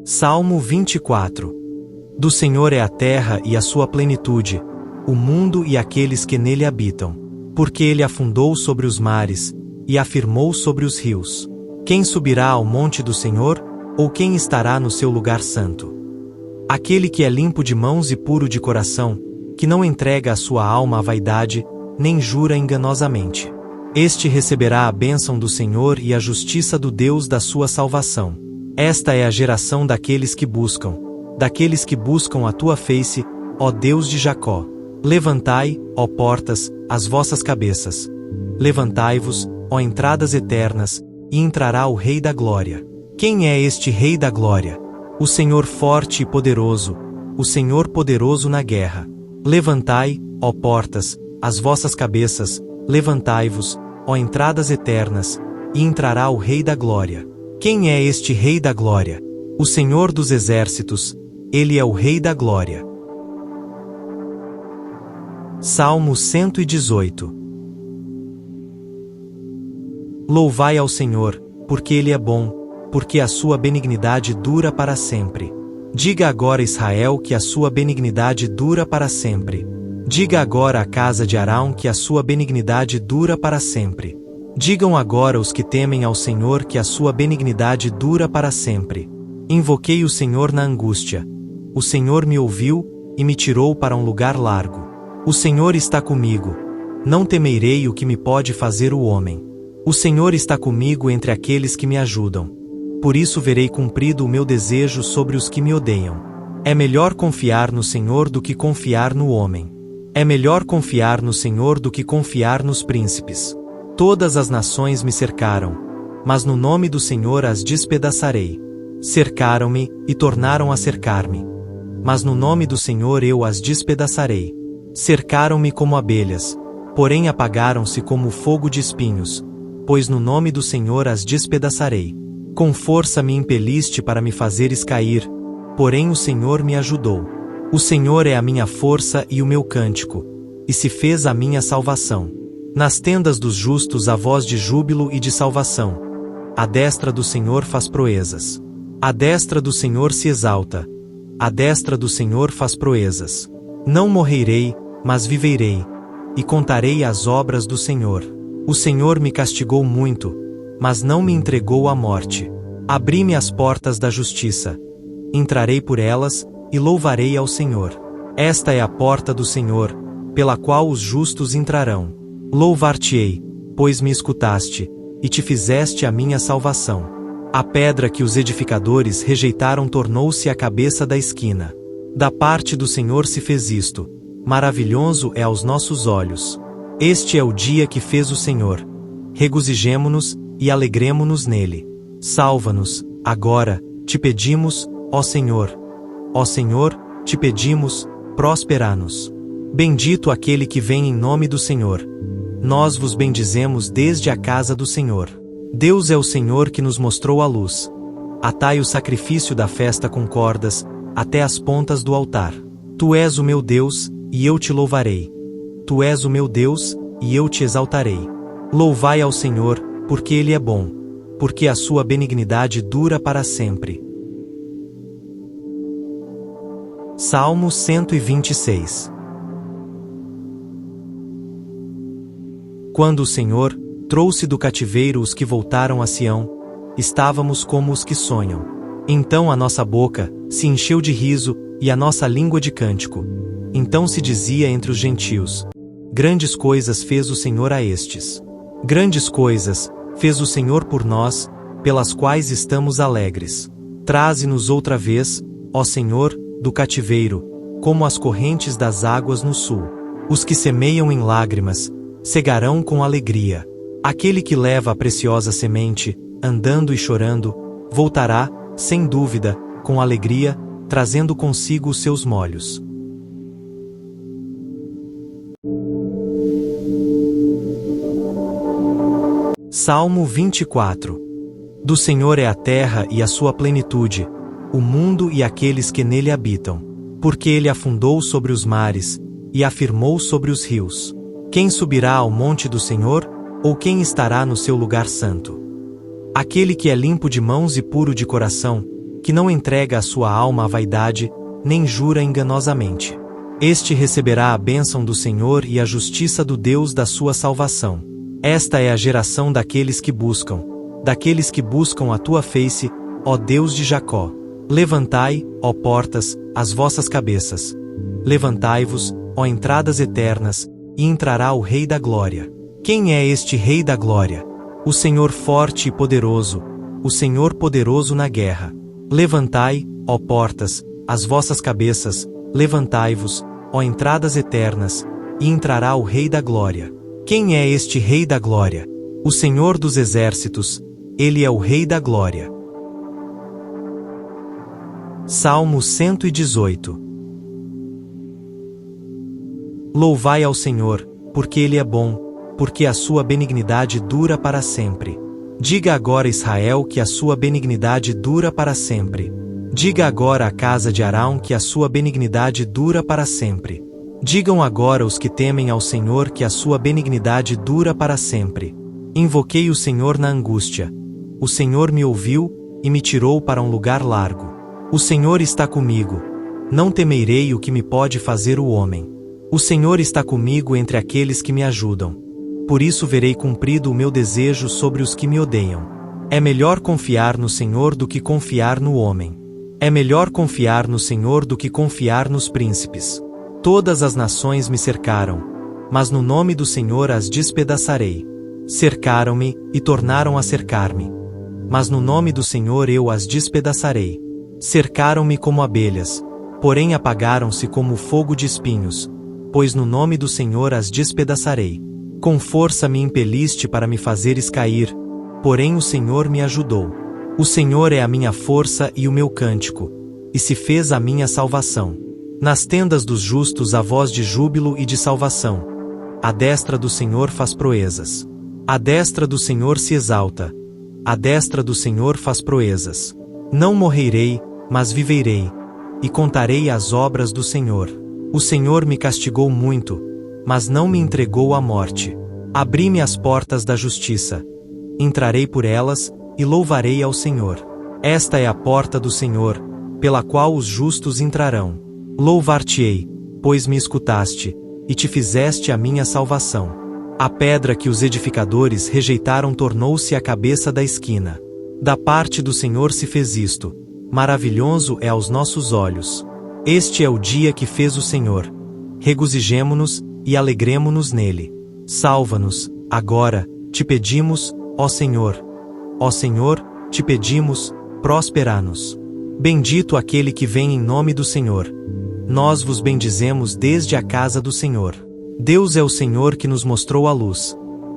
Salmo 24. Do Senhor é a terra e a sua plenitude, o mundo e aqueles que nele habitam. Porque ele afundou sobre os mares, e afirmou sobre os rios. Quem subirá ao monte do Senhor, ou quem estará no seu lugar santo? Aquele que é limpo de mãos e puro de coração, que não entrega a sua alma à vaidade, nem jura enganosamente. Este receberá a bênção do Senhor e a justiça do Deus da sua salvação. Esta é a geração daqueles que buscam a tua face, ó Deus de Jacó. Levantai, ó portas, as vossas cabeças. Levantai-vos, ó entradas eternas, e entrará o Rei da Glória. Quem é este Rei da Glória? O Senhor forte e poderoso, o Senhor poderoso na guerra. Levantai, ó portas, as vossas cabeças, levantai-vos, ó entradas eternas, e entrará o Rei da Glória. Quem é este Rei da Glória? O Senhor dos Exércitos, ele é o Rei da Glória. Salmo 118. Louvai ao Senhor, porque ele é bom, porque a sua benignidade dura para sempre. Diga agora Israel que a sua benignidade dura para sempre. Diga agora à casa de Arão que a sua benignidade dura para sempre. Digam agora os que temem ao Senhor que a sua benignidade dura para sempre. Invoquei o Senhor na angústia. O Senhor me ouviu, e me tirou para um lugar largo. O Senhor está comigo. Não temerei o que me pode fazer o homem. O Senhor está comigo entre aqueles que me ajudam. Por isso verei cumprido o meu desejo sobre os que me odeiam. É melhor confiar no Senhor do que confiar no homem. É melhor confiar no Senhor do que confiar nos príncipes. Todas as nações me cercaram, mas no nome do Senhor as despedaçarei. Cercaram-me, e tornaram a cercar-me. Mas no nome do Senhor eu as despedaçarei. Cercaram-me como abelhas, porém apagaram-se como fogo de espinhos, pois no nome do Senhor as despedaçarei. Com força me impeliste para me fazeres cair, porém o Senhor me ajudou. O Senhor é a minha força e o meu cântico, e se fez a minha salvação. Nas tendas dos justos há voz de júbilo e de salvação. A destra do Senhor faz proezas. A destra do Senhor se exalta. A destra do Senhor faz proezas. Não morrerei, mas viverei, e contarei as obras do Senhor. O Senhor me castigou muito, mas não me entregou à morte. Abri-me as portas da justiça. Entrarei por elas, e louvarei ao Senhor. Esta é a porta do Senhor, pela qual os justos entrarão. Louvar-te-ei, pois me escutaste, e te fizeste a minha salvação. A pedra que os edificadores rejeitaram tornou-se a cabeça da esquina. Da parte do Senhor se fez isto. Maravilhoso é aos nossos olhos. Este é o dia que fez o Senhor. Regozijemo-nos e alegremo-nos nele. Salva-nos, agora, te pedimos, ó Senhor. Ó Senhor, te pedimos, prospera-nos. Bendito aquele que vem em nome do Senhor. Nós vos bendizemos desde a casa do Senhor. Deus é o Senhor que nos mostrou a luz. Atai o sacrifício da festa com cordas, até as pontas do altar. Tu és o meu Deus, e eu te louvarei. Tu és o meu Deus, e eu te exaltarei. Louvai ao Senhor, porque ele é bom, porque a sua benignidade dura para sempre. Salmo 126. Quando o Senhor trouxe do cativeiro os que voltaram a Sião, estávamos como os que sonham. Então a nossa boca se encheu de riso e a nossa língua de cântico. Então se dizia entre os gentios: grandes coisas fez o Senhor a estes. Grandes coisas fez o Senhor por nós, pelas quais estamos alegres. Traze-nos outra vez, ó Senhor, do cativeiro, como as correntes das águas no sul. Os que semeiam em lágrimas cegarão com alegria. Aquele que leva a preciosa semente, andando e chorando, voltará, sem dúvida, com alegria, trazendo consigo os seus molhos. Salmo 24. Do Senhor é a terra e a sua plenitude, o mundo e aqueles que nele habitam. Porque ele afundou sobre os mares, e afirmou sobre os rios. Quem subirá ao monte do Senhor, ou quem estará no seu lugar santo? Aquele que é limpo de mãos e puro de coração, que não entrega a sua alma à vaidade, nem jura enganosamente. Este receberá a bênção do Senhor e a justiça do Deus da sua salvação. Esta é a geração daqueles que buscam a tua face, ó Deus de Jacó. Levantai, ó portas, as vossas cabeças. Levantai-vos, ó entradas eternas, e entrará o Rei da Glória. Quem é este Rei da Glória? O Senhor forte e poderoso, o Senhor poderoso na guerra. Levantai, ó portas, as vossas cabeças, levantai-vos, ó entradas eternas, e entrará o Rei da Glória. Quem é este Rei da Glória? O Senhor dos Exércitos, ele é o Rei da Glória. Salmo 118. Louvai ao Senhor, porque ele é bom, porque a sua benignidade dura para sempre. Diga agora, Israel, que a sua benignidade dura para sempre. Diga agora à casa de Arão que a sua benignidade dura para sempre. Digam agora os que temem ao Senhor que a sua benignidade dura para sempre. Invoquei o Senhor na angústia. O Senhor me ouviu e me tirou para um lugar largo. O Senhor está comigo. Não temerei o que me pode fazer o homem. O Senhor está comigo entre aqueles que me ajudam. Por isso verei cumprido o meu desejo sobre os que me odeiam. É melhor confiar no Senhor do que confiar no homem. É melhor confiar no Senhor do que confiar nos príncipes. Todas as nações me cercaram, mas no nome do Senhor as despedaçarei. Cercaram-me e tornaram a cercar-me, mas no nome do Senhor eu as despedaçarei. Cercaram-me como abelhas, porém apagaram-se como fogo de espinhos, pois no nome do Senhor as despedaçarei. Com força me impeliste para me fazeres cair, porém o Senhor me ajudou. O Senhor é a minha força e o meu cântico, e se fez a minha salvação. Nas tendas dos justos há voz de júbilo e de salvação. A destra do Senhor faz proezas. A destra do Senhor se exalta. A destra do Senhor faz proezas. Não morrerei, mas viverei, e contarei as obras do Senhor. O Senhor me castigou muito, mas não me entregou à morte. Abri-me as portas da justiça. Entrarei por elas, e louvarei ao Senhor. Esta é a porta do Senhor, pela qual os justos entrarão. Louvar-te-ei, pois me escutaste, e te fizeste a minha salvação. A pedra que os edificadores rejeitaram tornou-se a cabeça da esquina. Da parte do Senhor se fez isto. Maravilhoso é aos nossos olhos. Este é o dia que fez o Senhor. Regozijemo-nos e alegremo-nos nele. Salva-nos, agora, te pedimos, ó Senhor. Ó Senhor, te pedimos, prospera-nos. Bendito aquele que vem em nome do Senhor. Nós vos bendizemos desde a casa do Senhor. Deus é o Senhor que nos mostrou a luz.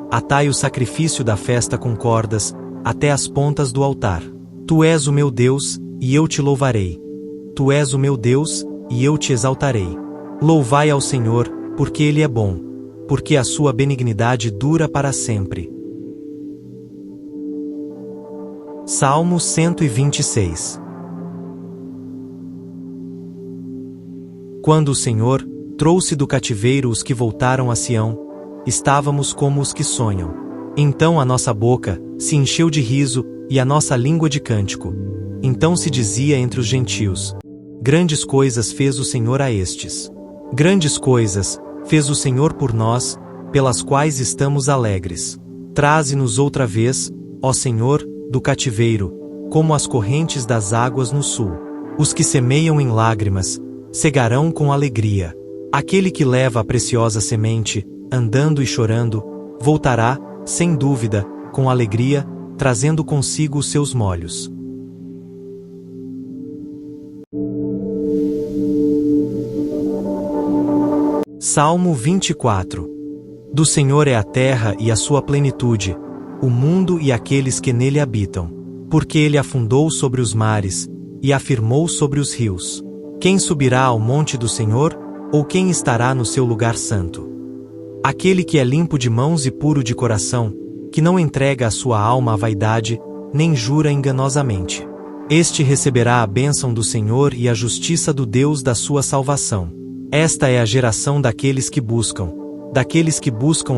Atai o sacrifício da festa com cordas, até as pontas do altar. Tu és o meu Deus, e eu te louvarei. Tu és o meu Deus, e eu te exaltarei. Louvai ao Senhor, porque ele é bom, porque a sua benignidade dura para sempre. Salmo 126. Quando o Senhor trouxe do cativeiro os que voltaram a Sião, estávamos como os que sonham. Então a nossa boca se encheu de riso e a nossa língua de cântico. Então se dizia entre os gentios: grandes coisas fez o Senhor a estes. Grandes coisas fez o Senhor por nós, pelas quais estamos alegres. Traze-nos outra vez, ó Senhor, do cativeiro, como as correntes das águas no sul. Os que semeiam em lágrimas cegarão com alegria. Aquele que leva a preciosa semente, andando e chorando, voltará, sem dúvida, com alegria, trazendo consigo os seus molhos. Salmo 24. Do Senhor é a terra e a sua plenitude, o mundo e aqueles que nele habitam. Porque ele afundou sobre os mares, e afirmou sobre os rios. Quem subirá ao monte do Senhor, ou quem estará no seu lugar santo? Aquele que é limpo de mãos e puro de coração, que não entrega a sua alma à vaidade, nem jura enganosamente. Este receberá a bênção do Senhor e a justiça do Deus da sua salvação. Esta é a geração daqueles que buscam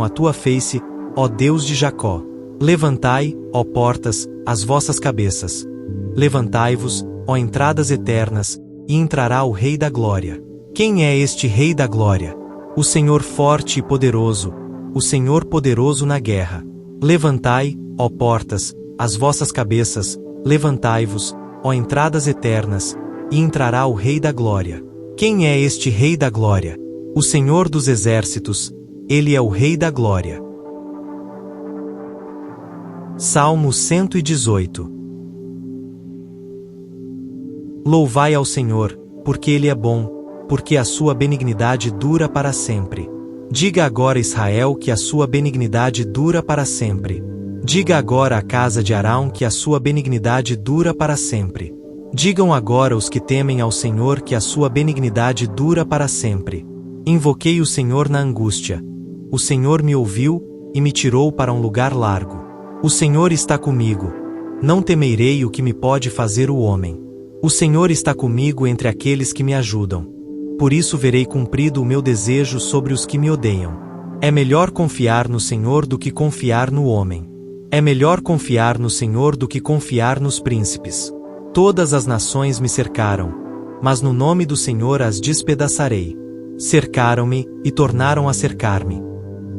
a tua face, ó Deus de Jacó. Levantai, ó portas, as vossas cabeças. Levantai-vos, ó entradas eternas, e entrará o Rei da Glória. Quem é este Rei da Glória? O Senhor forte e poderoso, o Senhor poderoso na guerra. Levantai, ó portas, as vossas cabeças, levantai-vos, ó entradas eternas, e entrará o Rei da Glória. Quem é este Rei da Glória? O Senhor dos Exércitos, ele é o Rei da Glória. Salmo 118. Louvai ao Senhor, porque ele é bom, porque a sua benignidade dura para sempre. Diga agora, Israel, que a sua benignidade dura para sempre. Diga agora à casa de Arão que a sua benignidade dura para sempre. Digam agora os que temem ao Senhor que a sua benignidade dura para sempre. Invoquei o Senhor na angústia. O Senhor me ouviu e me tirou para um lugar largo. O Senhor está comigo. Não temerei o que me pode fazer o homem. O Senhor está comigo entre aqueles que me ajudam. Por isso verei cumprido o meu desejo sobre os que me odeiam. É melhor confiar no Senhor do que confiar no homem. É melhor confiar no Senhor do que confiar nos príncipes. Todas as nações me cercaram, mas no nome do Senhor as despedaçarei. Cercaram-me e tornaram a cercar-me,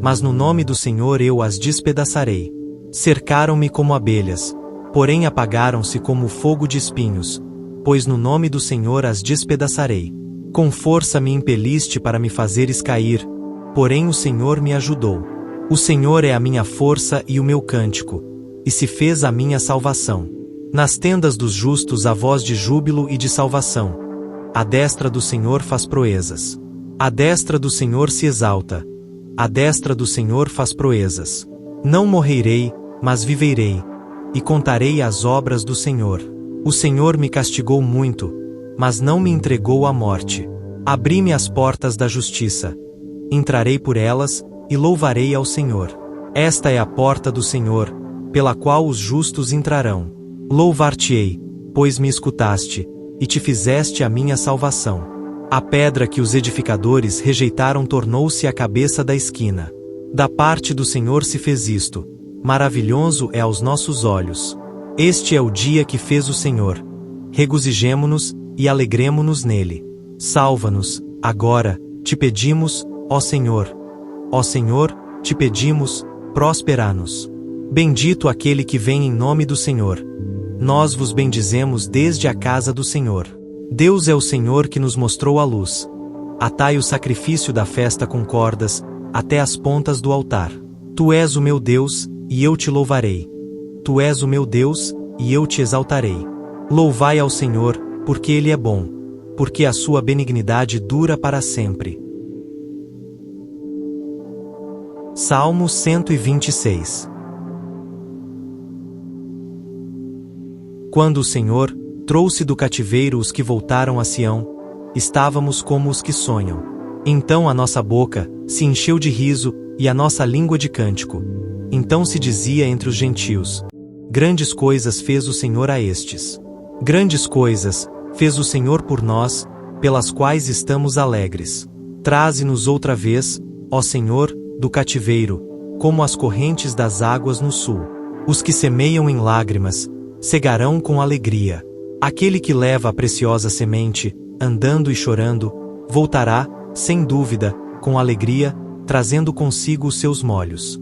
mas no nome do Senhor eu as despedaçarei. Cercaram-me como abelhas, porém apagaram-se como fogo de espinhos, pois no nome do Senhor as despedaçarei. Com força me impeliste para me fazeres cair, porém o Senhor me ajudou. O Senhor é a minha força e o meu cântico, e se fez a minha salvação. Nas tendas dos justos há voz de júbilo e de salvação. A destra do Senhor faz proezas. A destra do Senhor se exalta. A destra do Senhor faz proezas. Não morrerei, mas viverei, e contarei as obras do Senhor. O Senhor me castigou muito, mas não me entregou à morte. Abri-me as portas da justiça. Entrarei por elas, e louvarei ao Senhor. Esta é a porta do Senhor, pela qual os justos entrarão. Louvar-te-ei, pois me escutaste, e te fizeste a minha salvação. A pedra que os edificadores rejeitaram tornou-se a cabeça da esquina. Da parte do Senhor se fez isto. Maravilhoso é aos nossos olhos. Este é o dia que fez o Senhor. Regozijemo-nos e alegremo-nos nele. Salva-nos, agora, te pedimos, ó Senhor. Ó Senhor, te pedimos, prospera-nos. Bendito aquele que vem em nome do Senhor. Nós vos bendizemos desde a casa do Senhor. Deus é o Senhor que nos mostrou a luz. Atai o sacrifício da festa com cordas, até as pontas do altar. Tu és o meu Deus, e eu te louvarei. Tu és o meu Deus, e eu te exaltarei. Louvai ao Senhor, porque ele é bom, porque a sua benignidade dura para sempre. Salmo 126. Quando o Senhor trouxe do cativeiro os que voltaram a Sião, estávamos como os que sonham. Então a nossa boca se encheu de riso e a nossa língua de cântico. Então se dizia entre os gentios: grandes coisas fez o Senhor a estes. Grandes coisas fez o Senhor por nós, pelas quais estamos alegres. Traze-nos outra vez, ó Senhor, do cativeiro, como as correntes das águas no sul. Os que semeiam em lágrimas cegarão com alegria. Aquele que leva a preciosa semente, andando e chorando, voltará, sem dúvida, com alegria, trazendo consigo os seus molhos.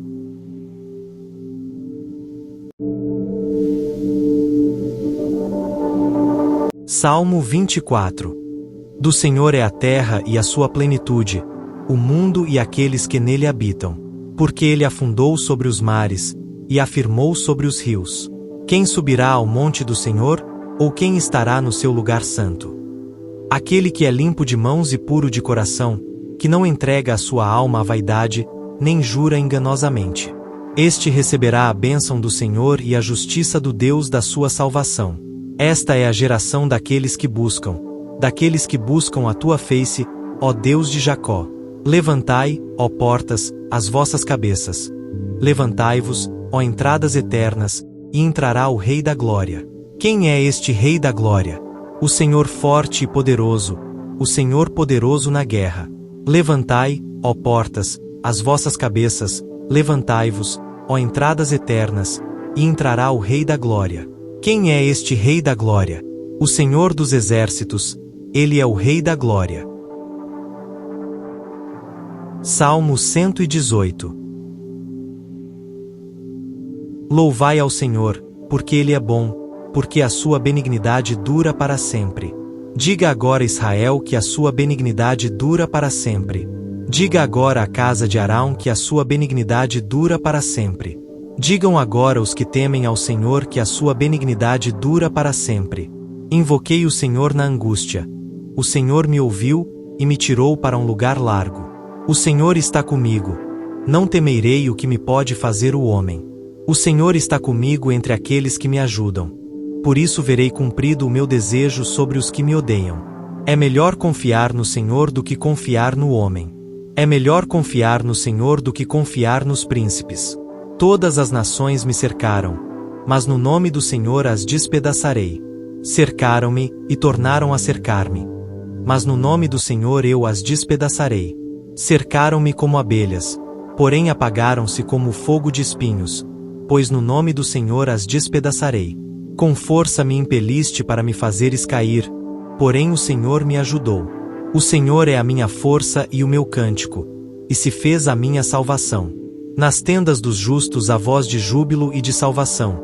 Salmo 24. Do Senhor é a terra e a sua plenitude, o mundo e aqueles que nele habitam. Porque ele afundou sobre os mares, e afirmou sobre os rios. Quem subirá ao monte do Senhor, ou quem estará no seu lugar santo? Aquele que é limpo de mãos e puro de coração, que não entrega a sua alma à vaidade, nem jura enganosamente. Este receberá a bênção do Senhor e a justiça do Deus da sua salvação. Esta é a geração daqueles que buscam a tua face, ó Deus de Jacó. Levantai, ó portas, as vossas cabeças. Levantai-vos, ó entradas eternas, e entrará o Rei da Glória. Quem é este Rei da Glória? O Senhor forte e poderoso, o Senhor poderoso na guerra. Levantai, ó portas, as vossas cabeças, levantai-vos, ó entradas eternas, e entrará o Rei da Glória. Quem é este Rei da Glória? O Senhor dos Exércitos, ele é o Rei da Glória. Salmo 118. Louvai ao Senhor, porque ele é bom, porque a sua benignidade dura para sempre. Diga agora, Israel, que a sua benignidade dura para sempre. Diga agora à casa de Arão que a sua benignidade dura para sempre. Digam agora os que temem ao Senhor que a sua benignidade dura para sempre. Invoquei o Senhor na angústia. O Senhor me ouviu e me tirou para um lugar largo. O Senhor está comigo. Não temerei o que me pode fazer o homem. O Senhor está comigo entre aqueles que me ajudam. Por isso verei cumprido o meu desejo sobre os que me odeiam. É melhor confiar no Senhor do que confiar no homem. É melhor confiar no Senhor do que confiar nos príncipes. Todas as nações me cercaram, mas no nome do Senhor as despedaçarei. Cercaram-me e tornaram a cercar-me, mas no nome do Senhor eu as despedaçarei. Cercaram-me como abelhas, porém apagaram-se como fogo de espinhos, pois no nome do Senhor as despedaçarei. Com força me impeliste para me fazeres cair, porém o Senhor me ajudou. O Senhor é a minha força e o meu cântico, e se fez a minha salvação. Nas tendas dos justos há voz de júbilo e de salvação.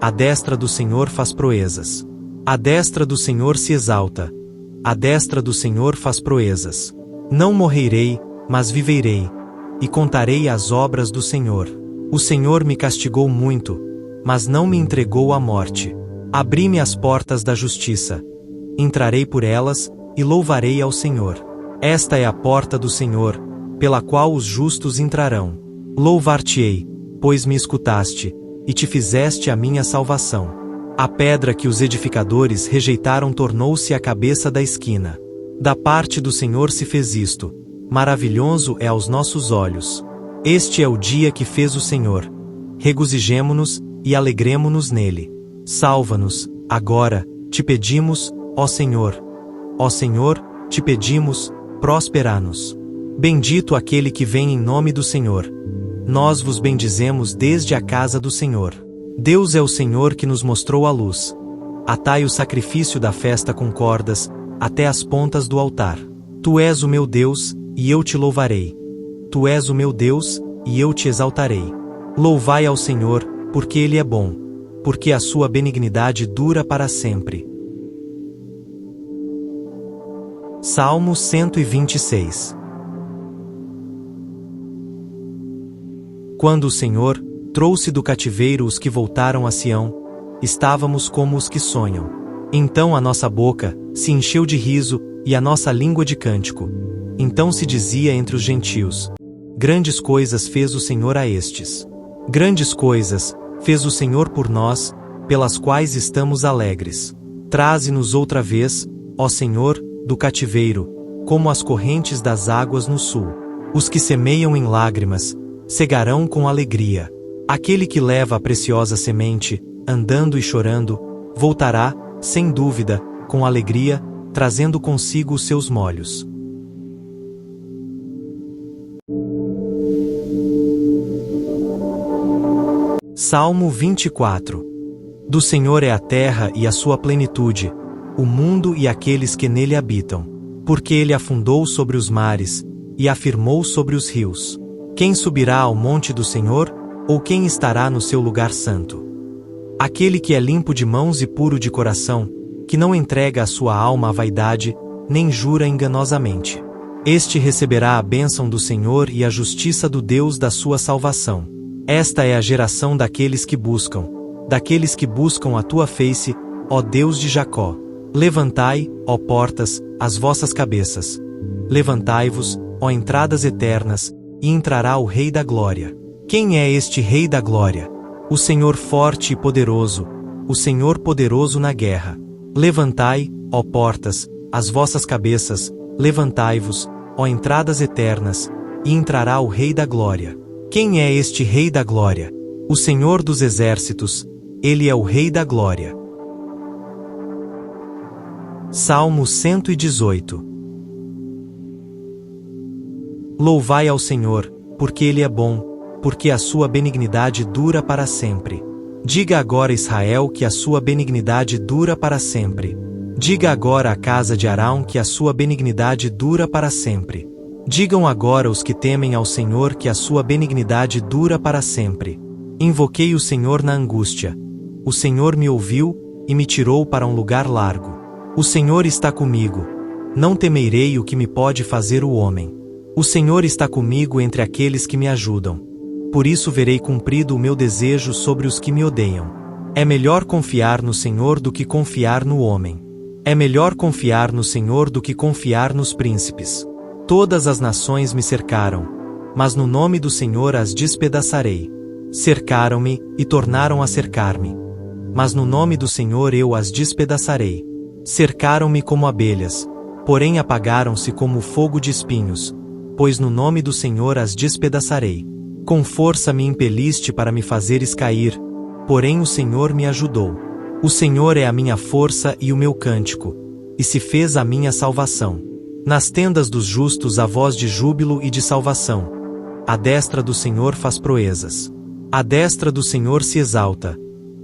A destra do Senhor faz proezas. A destra do Senhor se exalta. A destra do Senhor faz proezas. Não morrerei, mas viverei, e contarei as obras do Senhor. O Senhor me castigou muito, mas não me entregou à morte. Abri-me as portas da justiça. Entrarei por elas, e louvarei ao Senhor. Esta é a porta do Senhor, pela qual os justos entrarão. Louvar-te-ei, pois me escutaste, e te fizeste a minha salvação. A pedra que os edificadores rejeitaram tornou-se a cabeça da esquina. Da parte do Senhor se fez isto. Maravilhoso é aos nossos olhos. Este é o dia que fez o Senhor. Regozijemo-nos e alegremo-nos nele. Salva-nos, agora, te pedimos, ó Senhor. Ó Senhor, te pedimos, prospera-nos. Bendito aquele que vem em nome do Senhor. Nós vos bendizemos desde a casa do Senhor. Deus é o Senhor que nos mostrou a luz. Atai o sacrifício da festa com cordas, até as pontas do altar. Tu és o meu Deus, e eu te louvarei. Tu és o meu Deus, e eu te exaltarei. Louvai ao Senhor, porque Ele é bom, porque a sua benignidade dura para sempre. Salmo 126. Quando o Senhor trouxe do cativeiro os que voltaram a Sião, estávamos como os que sonham. Então a nossa boca se encheu de riso e a nossa língua de cântico. Então se dizia entre os gentios: grandes coisas fez o Senhor a estes. Grandes coisas fez o Senhor por nós, pelas quais estamos alegres. Traze-nos outra vez, ó Senhor, do cativeiro, como as correntes das águas no sul. Os que semeiam em lágrimas cegarão com alegria. Aquele que leva a preciosa semente, andando e chorando, voltará, sem dúvida, com alegria, trazendo consigo os seus molhos. Salmo 24. Do Senhor é a terra e a sua plenitude, o mundo e aqueles que nele habitam. Porque ele afundou sobre os mares, e afirmou sobre os rios. Quem subirá ao monte do Senhor, ou quem estará no seu lugar santo? Aquele que é limpo de mãos e puro de coração, que não entrega a sua alma à vaidade, nem jura enganosamente. Este receberá a bênção do Senhor e a justiça do Deus da sua salvação. Esta é a geração daqueles que buscam a tua face, ó Deus de Jacó. Levantai, ó portas, as vossas cabeças. Levantai-vos, ó entradas eternas, e entrará o Rei da Glória. Quem é este Rei da Glória? O Senhor forte e poderoso, o Senhor poderoso na guerra. Levantai, ó portas, as vossas cabeças, levantai-vos, ó entradas eternas, e entrará o Rei da Glória. Quem é este Rei da Glória? O Senhor dos Exércitos, ele é o Rei da Glória. Salmo 118. Louvai ao Senhor, porque Ele é bom, porque a sua benignidade dura para sempre. Diga agora, Israel, que a sua benignidade dura para sempre. Diga agora à casa de Arão que a sua benignidade dura para sempre. Digam agora os que temem ao Senhor que a sua benignidade dura para sempre. Invoquei o Senhor na angústia. O Senhor me ouviu e me tirou para um lugar largo. O Senhor está comigo. Não temerei o que me pode fazer o homem. O Senhor está comigo entre aqueles que me ajudam. Por isso verei cumprido o meu desejo sobre os que me odeiam. É melhor confiar no Senhor do que confiar no homem. É melhor confiar no Senhor do que confiar nos príncipes. Todas as nações me cercaram, mas no nome do Senhor as despedaçarei. Cercaram-me e tornaram a cercar-me, mas no nome do Senhor eu as despedaçarei. Cercaram-me como abelhas, porém apagaram-se como fogo de espinhos, pois no nome do Senhor as despedaçarei. Com força me impeliste para me fazeres cair, porém o Senhor me ajudou. O Senhor é a minha força e o meu cântico, e se fez a minha salvação. Nas tendas dos justos há voz de júbilo e de salvação. A destra do Senhor faz proezas. A destra do Senhor se exalta.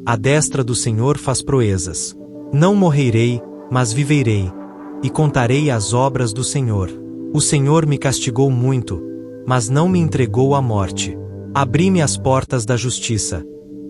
A destra do Senhor faz proezas. Não morrerei, mas viverei, e contarei as obras do Senhor. O Senhor me castigou muito, mas não me entregou à morte. Abri-me as portas da justiça.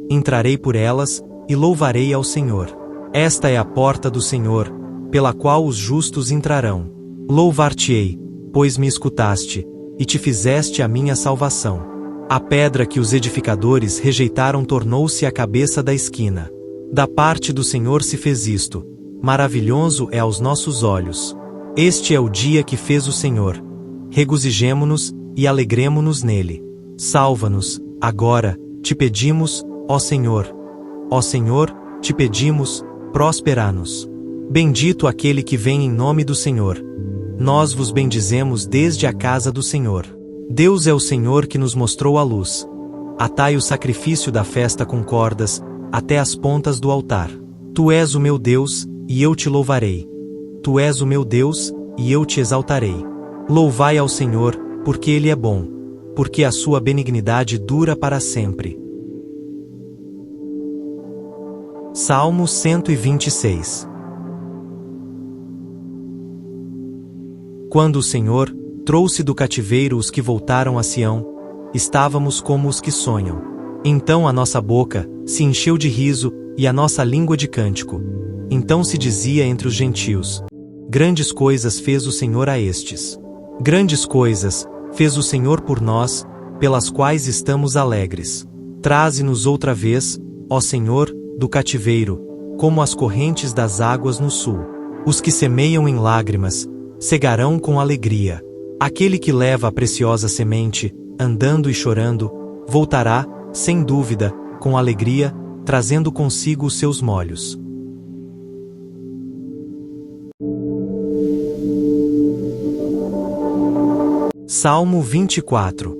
Entrarei por elas, e louvarei ao Senhor. Esta é a porta do Senhor, pela qual os justos entrarão. Louvar-te-ei, pois me escutaste, e te fizeste a minha salvação. A pedra que os edificadores rejeitaram tornou-se a cabeça da esquina. Da parte do Senhor se fez isto. Maravilhoso é aos nossos olhos. Este é o dia que fez o Senhor. Regozijemo-nos e alegremo-nos nele. Salva-nos, agora, te pedimos, ó Senhor. Ó Senhor, te pedimos, prospera-nos. Bendito aquele que vem em nome do Senhor. Nós vos bendizemos desde a casa do Senhor. Deus é o Senhor que nos mostrou a luz. Atai o sacrifício da festa com cordas, até as pontas do altar. Tu és o meu Deus, e eu te louvarei. Tu és o meu Deus, e eu te exaltarei. Louvai ao Senhor, porque Ele é bom, porque a sua benignidade dura para sempre. Salmo 126. Quando o Senhor trouxe do cativeiro os que voltaram a Sião, estávamos como os que sonham. Então a nossa boca se encheu de riso e a nossa língua de cântico. Então se dizia entre os gentios: grandes coisas fez o Senhor a estes. Grandes coisas fez o Senhor por nós, pelas quais estamos alegres. Traze-nos outra vez, ó Senhor, do cativeiro, como as correntes das águas no sul. Os que semeiam em lágrimas cegarão com alegria. Aquele que leva a preciosa semente, andando e chorando, voltará, sem dúvida, com alegria, trazendo consigo os seus molhos. Salmo 24.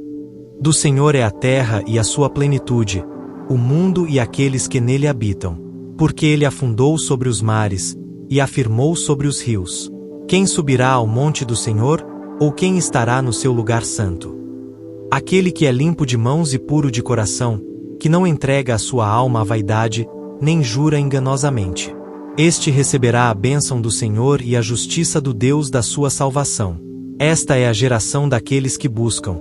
Do Senhor é a terra e a sua plenitude, o mundo e aqueles que nele habitam. Porque ele afundou sobre os mares, e afirmou sobre os rios. Quem subirá ao monte do Senhor, ou quem estará no seu lugar santo? Aquele que é limpo de mãos e puro de coração, que não entrega a sua alma à vaidade, nem jura enganosamente. Este receberá a bênção do Senhor e a justiça do Deus da sua salvação. Esta é a geração daqueles que buscam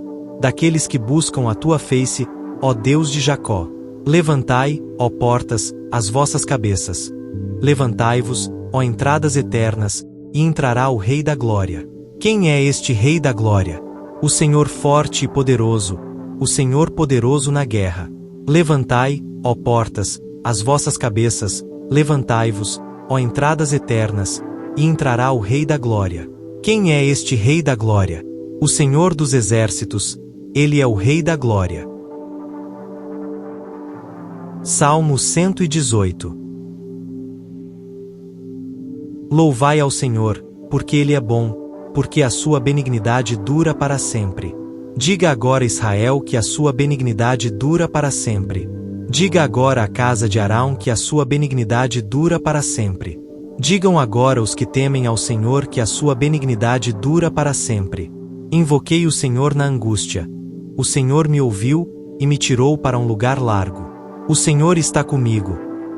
a tua face, ó Deus de Jacó. Levantai, ó portas, as vossas cabeças. Levantai-vos, ó entradas eternas, e entrará o Rei da Glória. Quem é este Rei da Glória? O Senhor forte e poderoso, o Senhor poderoso na guerra. Levantai, ó portas, as vossas cabeças, levantai-vos, ó entradas eternas, e entrará o Rei da Glória. Quem é este Rei da Glória? O Senhor dos Exércitos, ele é o Rei da Glória. Salmo 118. Louvai ao Senhor, porque Ele é bom, porque a sua benignidade dura para sempre. Diga agora, Israel, que a sua benignidade dura para sempre. Diga agora à casa de Arão que a sua benignidade dura para sempre. Digam agora os que temem ao Senhor que a sua benignidade dura para sempre. Invoquei o Senhor na angústia. O Senhor me ouviu e me tirou para um lugar largo. O Senhor está comigo.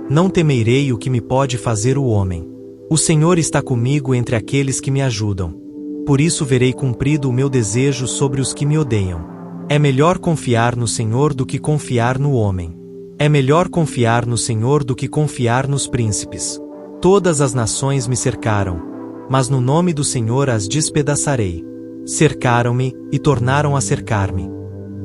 Não temerei o que me pode fazer o homem. O Senhor está comigo entre aqueles que me ajudam. Por isso verei cumprido o meu desejo sobre os que me odeiam. É melhor confiar no Senhor do que confiar no homem. É melhor confiar no Senhor do que confiar nos príncipes. Todas as nações me cercaram, mas no nome do Senhor as despedaçarei. Cercaram-me e tornaram a cercar-me,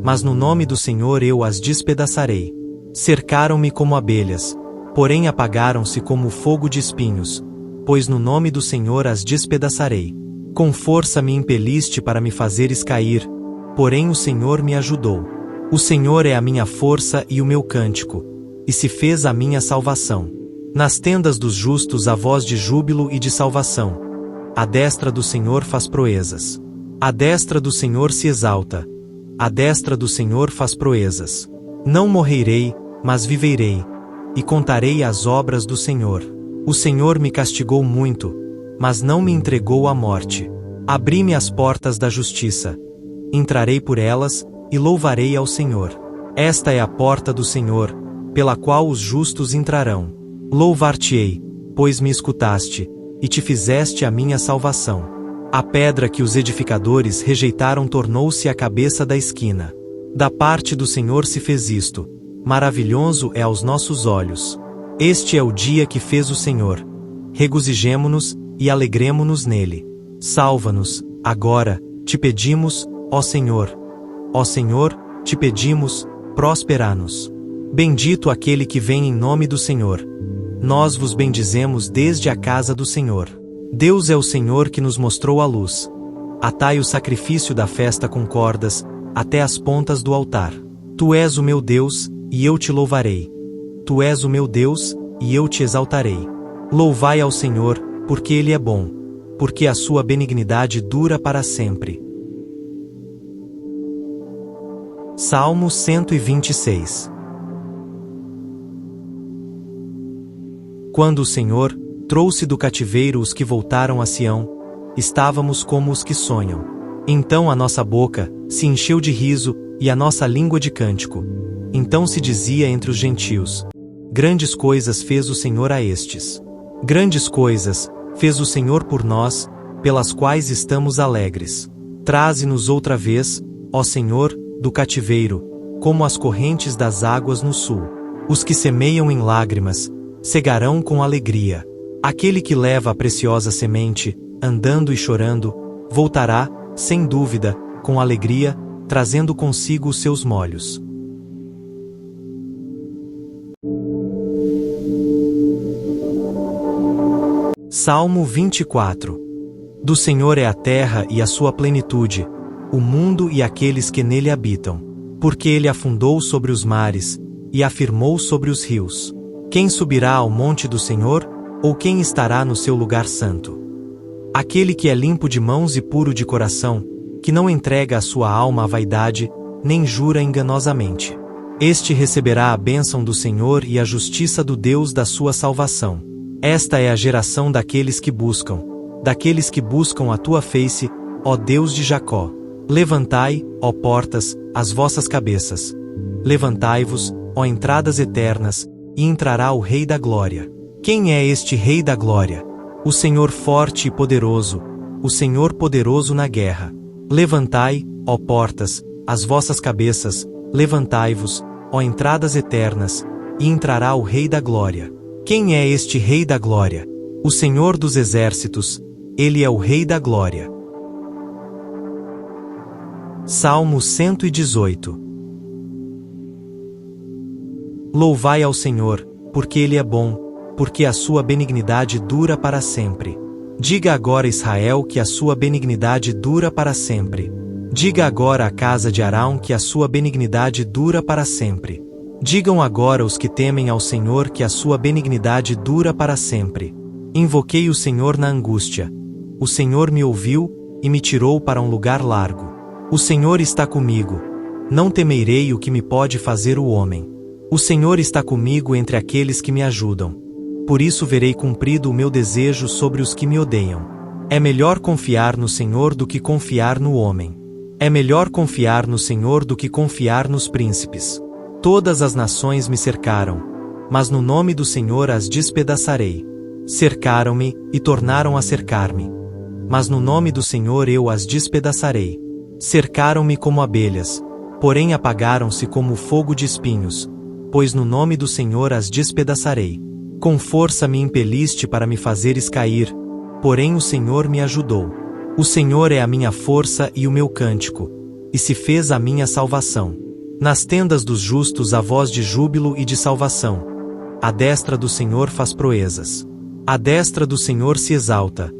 mas no nome do Senhor eu as despedaçarei. Cercaram-me como abelhas, porém apagaram-se como fogo de espinhos, pois no nome do Senhor as despedaçarei. Com força me impeliste para me fazeres cair, porém o Senhor me ajudou. O Senhor é a minha força e o meu cântico, e se fez a minha salvação. Nas tendas dos justos há voz de júbilo e de salvação. A destra do Senhor faz proezas. A destra do Senhor se exalta. A destra do Senhor faz proezas. Não morrerei, mas viverei, e contarei as obras do Senhor. O Senhor me castigou muito, mas não me entregou à morte. Abri-me as portas da justiça. Entrarei por elas, e louvarei ao Senhor. Esta é a porta do Senhor, pela qual os justos entrarão. Louvar-te-ei, pois me escutaste, e te fizeste a minha salvação. A pedra que os edificadores rejeitaram tornou-se a cabeça da esquina. Da parte do Senhor se fez isto. Maravilhoso é aos nossos olhos. Este é o dia que fez o Senhor. Regozijemo-nos e alegremo-nos nele. Salva-nos, agora, te pedimos, ó Senhor. Ó Senhor, te pedimos, prospera-nos. Bendito aquele que vem em nome do Senhor. Nós vos bendizemos desde a casa do Senhor. Deus é o Senhor que nos mostrou a luz. Atai o sacrifício da festa com cordas, até as pontas do altar. Tu és o meu Deus, e eu te louvarei. Tu és o meu Deus, e eu te exaltarei. Louvai ao Senhor, porque Ele é bom, porque a sua benignidade dura para sempre. Salmo 126. Quando o Senhor trouxe do cativeiro os que voltaram a Sião, estávamos como os que sonham. Então a nossa boca se encheu de riso e a nossa língua de cântico. Então se dizia entre os gentios: grandes coisas fez o Senhor a estes. Grandes coisas fez o Senhor por nós, pelas quais estamos alegres. Traze-nos outra vez, ó Senhor, do cativeiro, como as correntes das águas no sul. Os que semeiam em lágrimas, cegarão com alegria. Aquele que leva a preciosa semente, andando e chorando, voltará, sem dúvida, com alegria, trazendo consigo os seus molhos. Salmo 24. Do Senhor é a terra e a sua plenitude, o mundo e aqueles que nele habitam. Porque ele afundou sobre os mares, e afirmou sobre os rios. Quem subirá ao monte do Senhor, ou quem estará no seu lugar santo? Aquele que é limpo de mãos e puro de coração, que não entrega a sua alma à vaidade, nem jura enganosamente. Este receberá a bênção do Senhor e a justiça do Deus da sua salvação. Esta é a geração daqueles que buscam a tua face, ó Deus de Jacó. Levantai, ó portas, as vossas cabeças. Levantai-vos, ó entradas eternas, e entrará o Rei da Glória. Quem é este Rei da Glória? O Senhor forte e poderoso, o Senhor poderoso na guerra. Levantai, ó portas, as vossas cabeças, levantai-vos, ó entradas eternas, e entrará o Rei da Glória. Quem é este Rei da Glória? O Senhor dos Exércitos, ele é o Rei da Glória. Salmo 118. Louvai ao Senhor, porque Ele é bom, porque a sua benignidade dura para sempre. Diga agora, Israel, que a sua benignidade dura para sempre. Diga agora à casa de Arão que a sua benignidade dura para sempre. Digam agora os que temem ao Senhor que a sua benignidade dura para sempre. Invoquei o Senhor na angústia. O Senhor me ouviu e me tirou para um lugar largo. O Senhor está comigo. Não temerei o que me pode fazer o homem. O Senhor está comigo entre aqueles que me ajudam. Por isso verei cumprido o meu desejo sobre os que me odeiam. É melhor confiar no Senhor do que confiar no homem. É melhor confiar no Senhor do que confiar nos príncipes. Todas as nações me cercaram, mas no nome do Senhor as despedaçarei. Cercaram-me e tornaram a cercar-me, mas no nome do Senhor eu as despedaçarei. Cercaram-me como abelhas, porém apagaram-se como fogo de espinhos, pois no nome do Senhor as despedaçarei. Com força me impeliste para me fazeres cair, porém o Senhor me ajudou. O Senhor é a minha força e o meu cântico, e se fez a minha salvação. Nas tendas dos justos há voz de júbilo e de salvação. A destra do Senhor faz proezas. A destra do Senhor se exalta.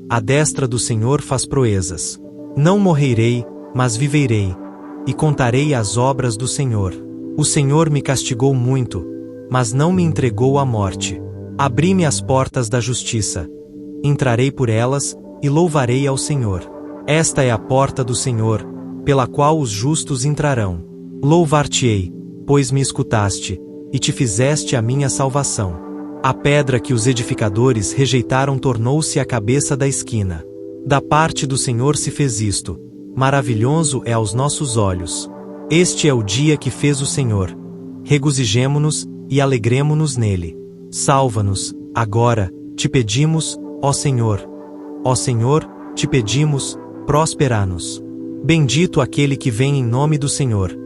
A destra do Senhor faz proezas. Não morrerei, mas viverei, e contarei as obras do Senhor. O Senhor me castigou muito, mas não me entregou à morte. Abri-me as portas da justiça. Entrarei por elas, e louvarei ao Senhor. Esta é a porta do Senhor, pela qual os justos entrarão. Louvar-te-ei, pois me escutaste, e te fizeste a minha salvação. A pedra que os edificadores rejeitaram tornou-se a cabeça da esquina. Da parte do Senhor se fez isto. Maravilhoso é aos nossos olhos. Este é o dia que fez o Senhor. Regozijemo-nos e alegremo-nos nele. Salva-nos, agora, te pedimos, ó Senhor. Ó Senhor, te pedimos, prospera-nos. Bendito aquele que vem em nome do Senhor.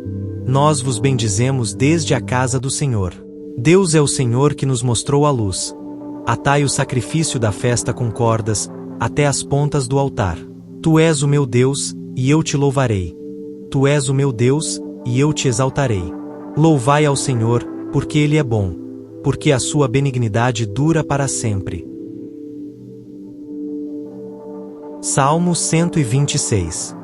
Nós vos bendizemos desde a casa do Senhor. Deus é o Senhor que nos mostrou a luz. Atai o sacrifício da festa com cordas, até as pontas do altar. Tu és o meu Deus, e eu te louvarei. Tu és o meu Deus, e eu te exaltarei. Louvai ao Senhor, porque Ele é bom, porque a sua benignidade dura para sempre. Salmo 126.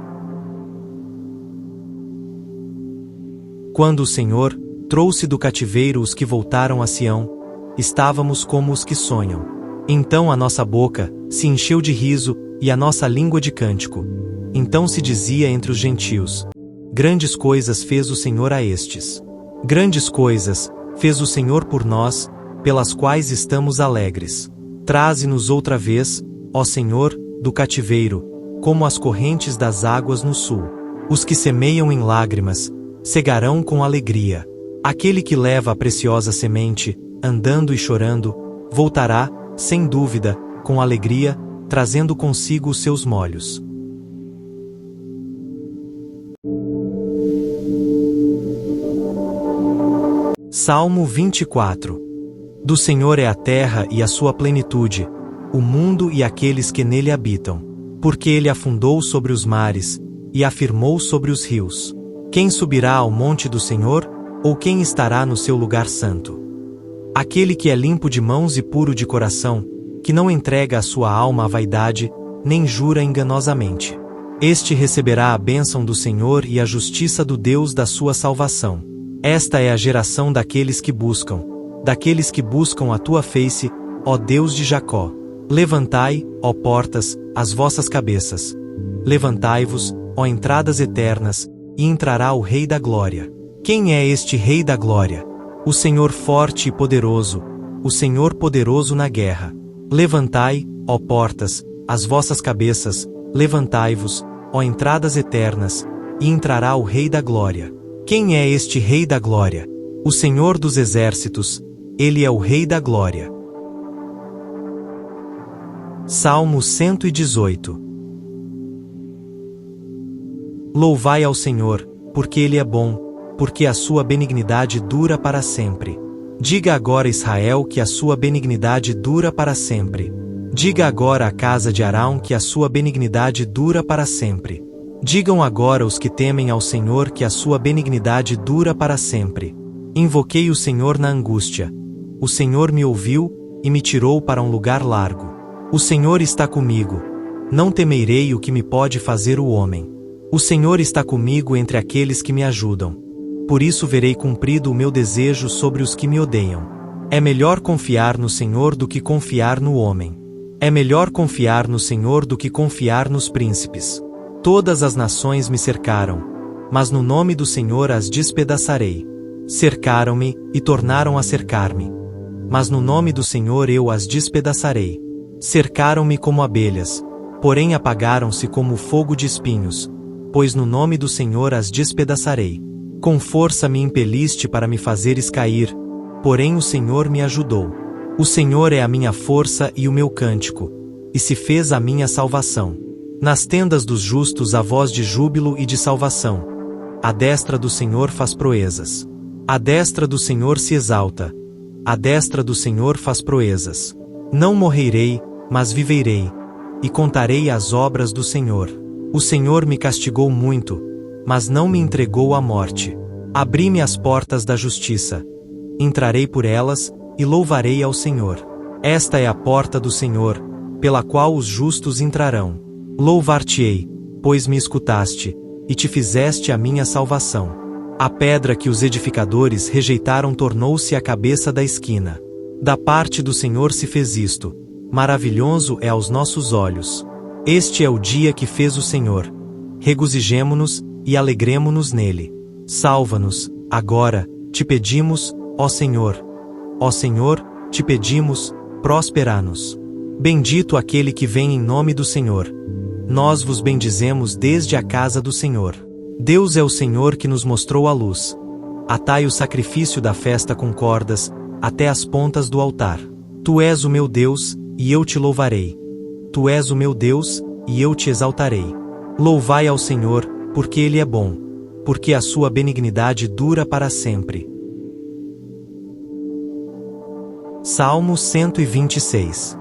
Quando o Senhor trouxe do cativeiro os que voltaram a Sião, estávamos como os que sonham. Então a nossa boca se encheu de riso e a nossa língua de cântico. Então se dizia entre os gentios: grandes coisas fez o Senhor a estes. Grandes coisas fez o Senhor por nós, pelas quais estamos alegres. Traze-nos outra vez, ó Senhor, do cativeiro, como as correntes das águas no sul. Os que semeiam em lágrimas cegarão com alegria. Aquele que leva a preciosa semente, andando e chorando, voltará, sem dúvida, com alegria, trazendo consigo os seus molhos. Salmo 24. Do Senhor é a terra e a sua plenitude, o mundo e aqueles que nele habitam. Porque ele afundou sobre os mares, e afirmou sobre os rios. Quem subirá ao monte do Senhor, ou quem estará no seu lugar santo? Aquele que é limpo de mãos e puro de coração, que não entrega a sua alma à vaidade, nem jura enganosamente. Este receberá a bênção do Senhor e a justiça do Deus da sua salvação. Esta é a geração daqueles que buscam a tua face, ó Deus de Jacó. Levantai, ó portas, as vossas cabeças. Levantai-vos, ó entradas eternas, e entrará o Rei da Glória. Quem é este Rei da Glória? O Senhor forte e poderoso, o Senhor poderoso na guerra. Levantai, ó portas, as vossas cabeças, levantai-vos, ó entradas eternas, e entrará o Rei da Glória. Quem é este Rei da Glória? O Senhor dos Exércitos, ele é o Rei da Glória. Salmo 118. Louvai ao Senhor, porque Ele é bom, porque a sua benignidade dura para sempre. Diga agora Israel que a sua benignidade dura para sempre. Diga agora a casa de Arão que a sua benignidade dura para sempre. Digam agora os que temem ao Senhor que a sua benignidade dura para sempre. Invoquei o Senhor na angústia. O Senhor me ouviu, e me tirou para um lugar largo. O Senhor está comigo. Não temerei o que me pode fazer o homem. O Senhor está comigo entre aqueles que me ajudam. Por isso verei cumprido o meu desejo sobre os que me odeiam. É melhor confiar no Senhor do que confiar no homem. É melhor confiar no Senhor do que confiar nos príncipes. Todas as nações me cercaram, mas no nome do Senhor as despedaçarei. Cercaram-me e tornaram a cercar-me, mas no nome do Senhor eu as despedaçarei. Cercaram-me como abelhas, porém apagaram-se como fogo de espinhos, pois no nome do Senhor as despedaçarei. Com força me impeliste para me fazeres cair, porém o Senhor me ajudou. O Senhor é a minha força e o meu cântico, e se fez a minha salvação. Nas tendas dos justos há voz de júbilo e de salvação. A destra do Senhor faz proezas. A destra do Senhor se exalta. A destra do Senhor faz proezas. Não morrerei, mas viverei, e contarei as obras do Senhor. O Senhor me castigou muito, mas não me entregou à morte. Abri-me as portas da justiça. Entrarei por elas, e louvarei ao Senhor. Esta é a porta do Senhor, pela qual os justos entrarão. Louvar-te-ei, pois me escutaste, e te fizeste a minha salvação. A pedra que os edificadores rejeitaram tornou-se a cabeça da esquina. Da parte do Senhor se fez isto. Maravilhoso é aos nossos olhos. Este é o dia que fez o Senhor. Regozijemo-nos e alegremo-nos nele. Salva-nos, agora, te pedimos, ó Senhor. Ó Senhor, te pedimos, prospera-nos. Bendito aquele que vem em nome do Senhor. Nós vos bendizemos desde a casa do Senhor. Deus é o Senhor que nos mostrou a luz. Atai o sacrifício da festa com cordas, até as pontas do altar. Tu és o meu Deus, e eu te louvarei. Tu és o meu Deus, e eu te exaltarei. Louvai ao Senhor, porque Ele é bom, porque a sua benignidade dura para sempre. Salmo 126.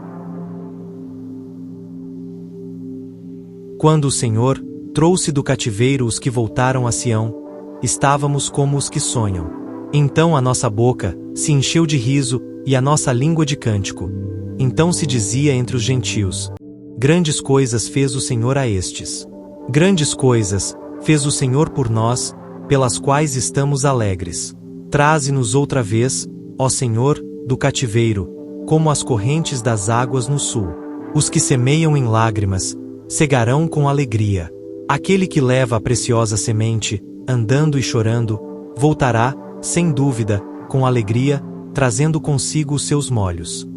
Quando o Senhor trouxe do cativeiro os que voltaram a Sião, estávamos como os que sonham. Então a nossa boca se encheu de riso e a nossa língua de cântico. Então se dizia entre os gentios: grandes coisas fez o Senhor a estes. Grandes coisas fez o Senhor por nós, pelas quais estamos alegres. Traze-nos outra vez, ó Senhor, do cativeiro, como as correntes das águas no sul. Os que semeiam em lágrimas, cegarão com alegria. Aquele que leva a preciosa semente, andando e chorando, voltará, sem dúvida, com alegria, trazendo consigo os seus molhos.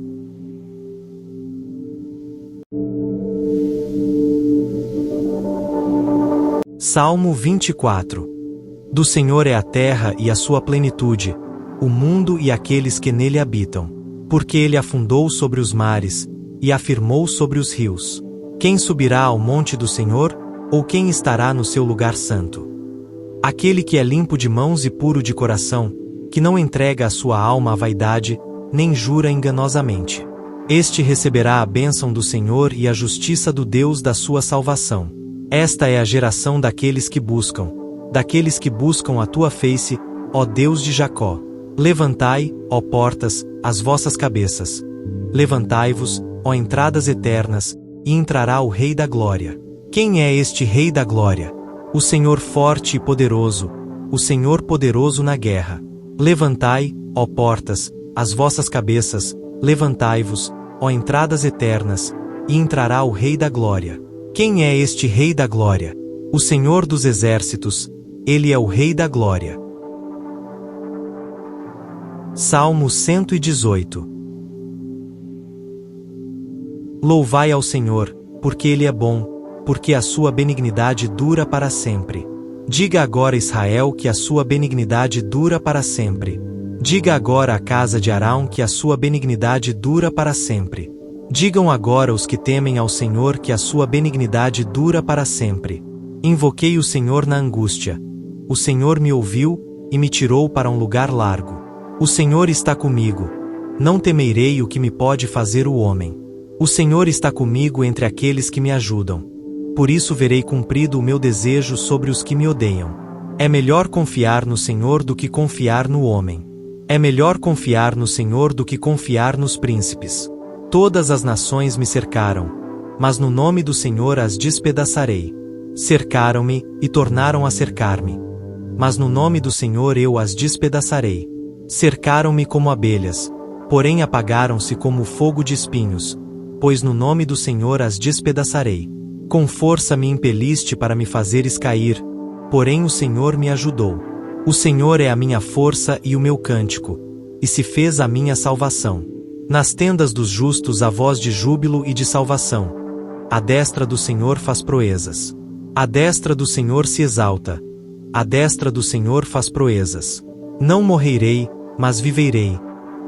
Salmo 24. Do Senhor é a terra e a sua plenitude, o mundo e aqueles que nele habitam. Porque ele afundou sobre os mares, e afirmou sobre os rios. Quem subirá ao monte do Senhor, ou quem estará no seu lugar santo? Aquele que é limpo de mãos e puro de coração, que não entrega a sua alma à vaidade, nem jura enganosamente. Este receberá a bênção do Senhor e a justiça do Deus da sua salvação. Esta é a geração daqueles que buscam a tua face, ó Deus de Jacó. Levantai, ó portas, as vossas cabeças. Levantai-vos, ó entradas eternas, e entrará o Rei da Glória. Quem é este Rei da Glória? O Senhor forte e poderoso, o Senhor poderoso na guerra. Levantai, ó portas, as vossas cabeças, levantai-vos, ó entradas eternas, e entrará o Rei da Glória. Quem é este Rei da Glória? O Senhor dos Exércitos, ele é o Rei da Glória. Salmo 118. Louvai ao Senhor, porque Ele é bom, porque a sua benignidade dura para sempre. Diga agora Israel que a sua benignidade dura para sempre. Diga agora a casa de Arão que a sua benignidade dura para sempre. Digam agora os que temem ao Senhor que a sua benignidade dura para sempre. Invoquei o Senhor na angústia. O Senhor me ouviu, e me tirou para um lugar largo. O Senhor está comigo. Não temerei o que me pode fazer o homem. O Senhor está comigo entre aqueles que me ajudam. Por isso verei cumprido o meu desejo sobre os que me odeiam. É melhor confiar no Senhor do que confiar no homem. É melhor confiar no Senhor do que confiar nos príncipes. Todas as nações me cercaram, mas no nome do Senhor as despedaçarei. Cercaram-me e tornaram a cercar-me, mas no nome do Senhor eu as despedaçarei. Cercaram-me como abelhas, porém apagaram-se como fogo de espinhos, pois no nome do Senhor as despedaçarei. Com força me impeliste para me fazeres cair, porém o Senhor me ajudou. O Senhor é a minha força e o meu cântico, e se fez a minha salvação. Nas tendas dos justos há voz de júbilo e de salvação. A destra do Senhor faz proezas. A destra do Senhor se exalta. A destra do Senhor faz proezas. Não morrerei, mas viverei,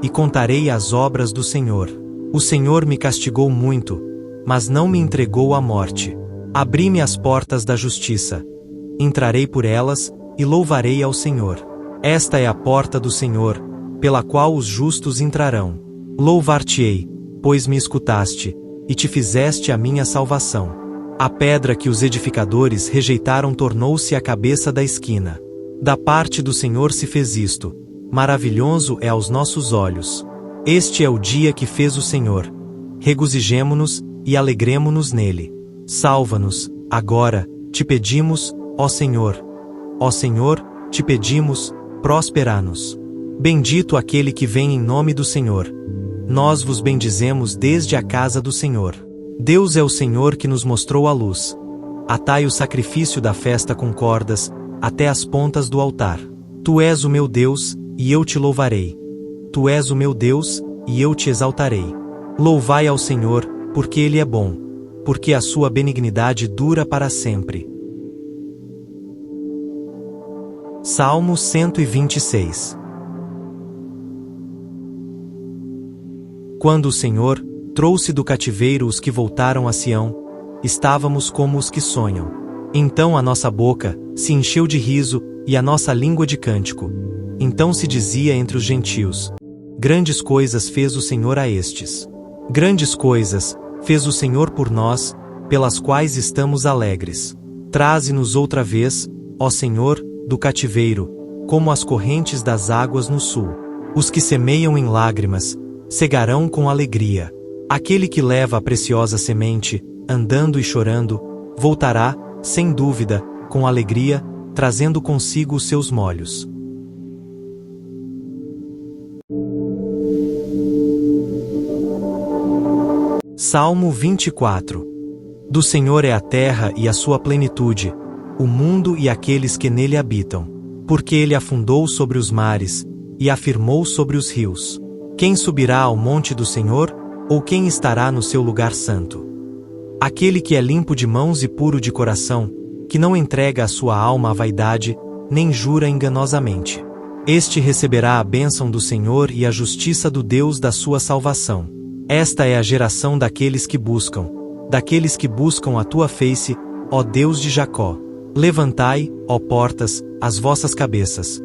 e contarei as obras do Senhor. O Senhor me castigou muito, mas não me entregou à morte. Abri-me as portas da justiça. Entrarei por elas, e louvarei ao Senhor. Esta é a porta do Senhor, pela qual os justos entrarão. Louvar-te-ei, pois me escutaste, e te fizeste a minha salvação. A pedra que os edificadores rejeitaram tornou-se a cabeça da esquina. Da parte do Senhor se fez isto. Maravilhoso é aos nossos olhos. Este é o dia que fez o Senhor. Regozijemo-nos e alegremo-nos nele. Salva-nos, agora, te pedimos, ó Senhor. Ó Senhor, te pedimos, prospera-nos. Bendito aquele que vem em nome do Senhor. Nós vos bendizemos desde a casa do Senhor. Deus é o Senhor que nos mostrou a luz. Atai o sacrifício da festa com cordas, até as pontas do altar. Tu és o meu Deus, e eu te louvarei. Tu és o meu Deus, e eu te exaltarei. Louvai ao Senhor, porque Ele é bom, porque a sua benignidade dura para sempre. Salmo 126. Quando o Senhor trouxe do cativeiro os que voltaram a Sião, estávamos como os que sonham. Então a nossa boca se encheu de riso e a nossa língua de cântico. Então se dizia entre os gentios: grandes coisas fez o Senhor a estes. Grandes coisas fez o Senhor por nós, pelas quais estamos alegres. Traze-nos outra vez, ó Senhor, do cativeiro, como as correntes das águas no sul. Os que semeiam em lágrimas cegarão com alegria. Aquele que leva a preciosa semente, andando e chorando, voltará, sem dúvida, com alegria, trazendo consigo os seus molhos. Salmo 24. Do Senhor é a terra e a sua plenitude, o mundo e aqueles que nele habitam. Porque ele afundou sobre os mares, e afirmou sobre os rios. Quem subirá ao monte do Senhor, ou quem estará no seu lugar santo? Aquele que é limpo de mãos e puro de coração, que não entrega a sua alma à vaidade, nem jura enganosamente. Este receberá a bênção do Senhor e a justiça do Deus da sua salvação. Esta é a geração daqueles que buscam a tua face, ó Deus de Jacó. Levantai, ó portas, as vossas cabeças.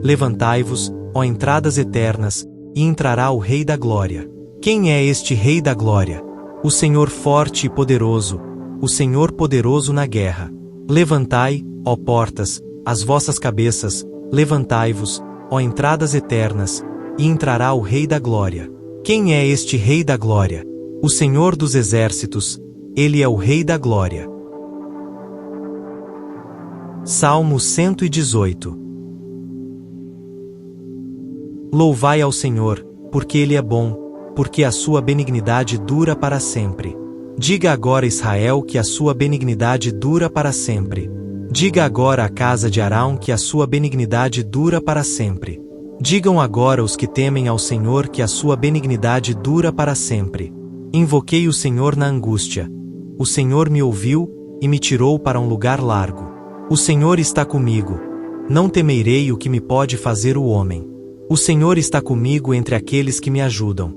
Levantai-vos, ó entradas eternas, e entrará o Rei da Glória. Quem é este Rei da Glória? O Senhor forte e poderoso, o Senhor poderoso na guerra. Levantai, ó portas, as vossas cabeças, levantai-vos, ó entradas eternas, e entrará o Rei da Glória. Quem é este Rei da Glória? O Senhor dos Exércitos, Ele é o Rei da Glória. Salmo 118. Louvai ao Senhor, porque Ele é bom, porque a sua benignidade dura para sempre. Diga agora, Israel, que a sua benignidade dura para sempre. Diga agora à casa de Arão que a sua benignidade dura para sempre. Digam agora os que temem ao Senhor que a sua benignidade dura para sempre. Invoquei o Senhor na angústia. O Senhor me ouviu e me tirou para um lugar largo. O Senhor está comigo. Não temerei o que me pode fazer o homem. O Senhor está comigo entre aqueles que me ajudam.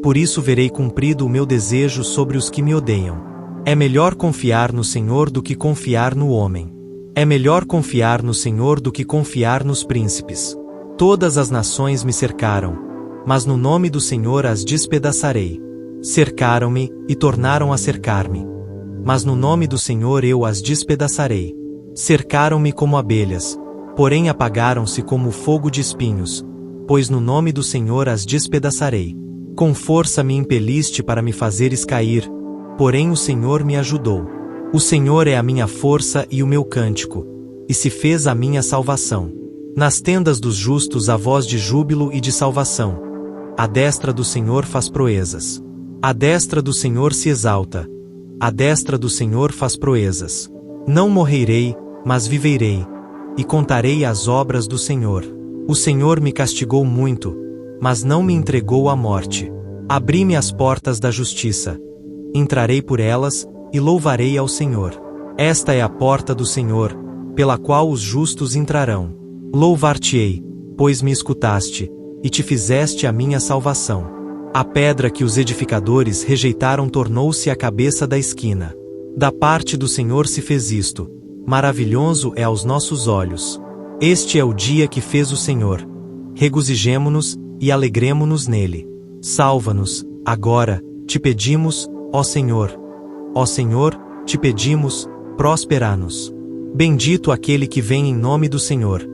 Por isso verei cumprido o meu desejo sobre os que me odeiam. É melhor confiar no Senhor do que confiar no homem. É melhor confiar no Senhor do que confiar nos príncipes. Todas as nações me cercaram, mas no nome do Senhor as despedaçarei. Cercaram-me e tornaram a cercar-me, mas no nome do Senhor eu as despedaçarei. Cercaram-me como abelhas, porém apagaram-se como fogo de espinhos, pois no nome do Senhor as despedaçarei. Com força me impeliste para me fazeres cair, porém o Senhor me ajudou. O Senhor é a minha força e o meu cântico, e se fez a minha salvação. Nas tendas dos justos há voz de júbilo e de salvação. A destra do Senhor faz proezas. A destra do Senhor se exalta. A destra do Senhor faz proezas. Não morrerei, mas viverei, e contarei as obras do Senhor. O Senhor me castigou muito, mas não me entregou à morte. Abri-me as portas da justiça. Entrarei por elas, e louvarei ao Senhor. Esta é a porta do Senhor, pela qual os justos entrarão. Louvar-te-ei, pois me escutaste, e te fizeste a minha salvação. A pedra que os edificadores rejeitaram tornou-se a cabeça da esquina. Da parte do Senhor se fez isto. Maravilhoso é aos nossos olhos. Este é o dia que fez o Senhor. Regozijemo-nos e alegremo-nos nele. Salva-nos, agora, te pedimos, ó Senhor. Ó Senhor, te pedimos, prospera-nos. Bendito aquele que vem em nome do Senhor.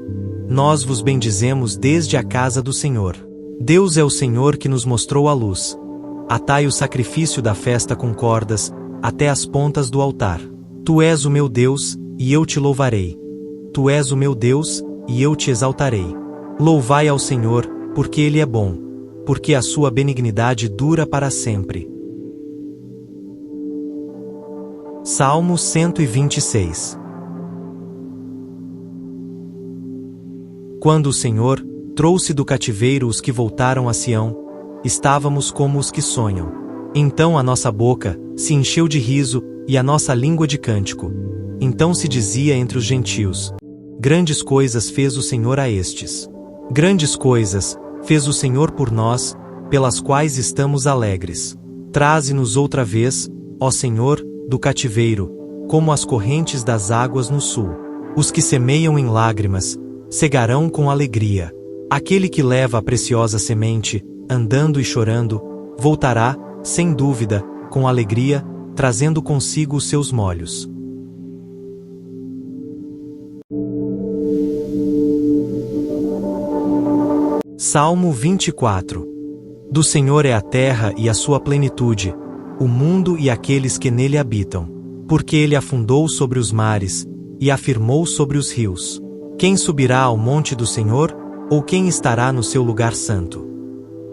Nós vos bendizemos desde a casa do Senhor. Deus é o Senhor que nos mostrou a luz. Atai o sacrifício da festa com cordas, até as pontas do altar. Tu és o meu Deus, e eu te louvarei. Tu és o meu Deus, e eu te exaltarei. Louvai ao Senhor, porque Ele é bom, porque a sua benignidade dura para sempre. Salmo 126. Quando o Senhor trouxe do cativeiro os que voltaram a Sião, estávamos como os que sonham. Então a nossa boca se encheu de riso e a nossa língua de cântico. Então se dizia entre os gentios: grandes coisas fez o Senhor a estes. Grandes coisas fez o Senhor por nós, pelas quais estamos alegres. Traze-nos outra vez, ó Senhor, do cativeiro, como as correntes das águas no sul. Os que semeiam em lágrimas cegarão com alegria. Aquele que leva a preciosa semente, andando e chorando, voltará, sem dúvida, com alegria, trazendo consigo os seus molhos. Salmo 24. Do Senhor é a terra e a sua plenitude, o mundo e aqueles que nele habitam. Porque ele afundou sobre os mares, e afirmou sobre os rios. Quem subirá ao monte do Senhor, ou quem estará no seu lugar santo?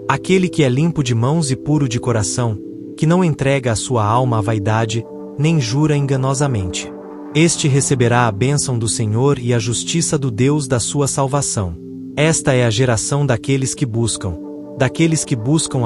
Aquele que é limpo de mãos e puro de coração, que não entrega a sua alma à vaidade, nem jura enganosamente. Este receberá a bênção do Senhor e a justiça do Deus da sua salvação. Esta é a geração daqueles que buscam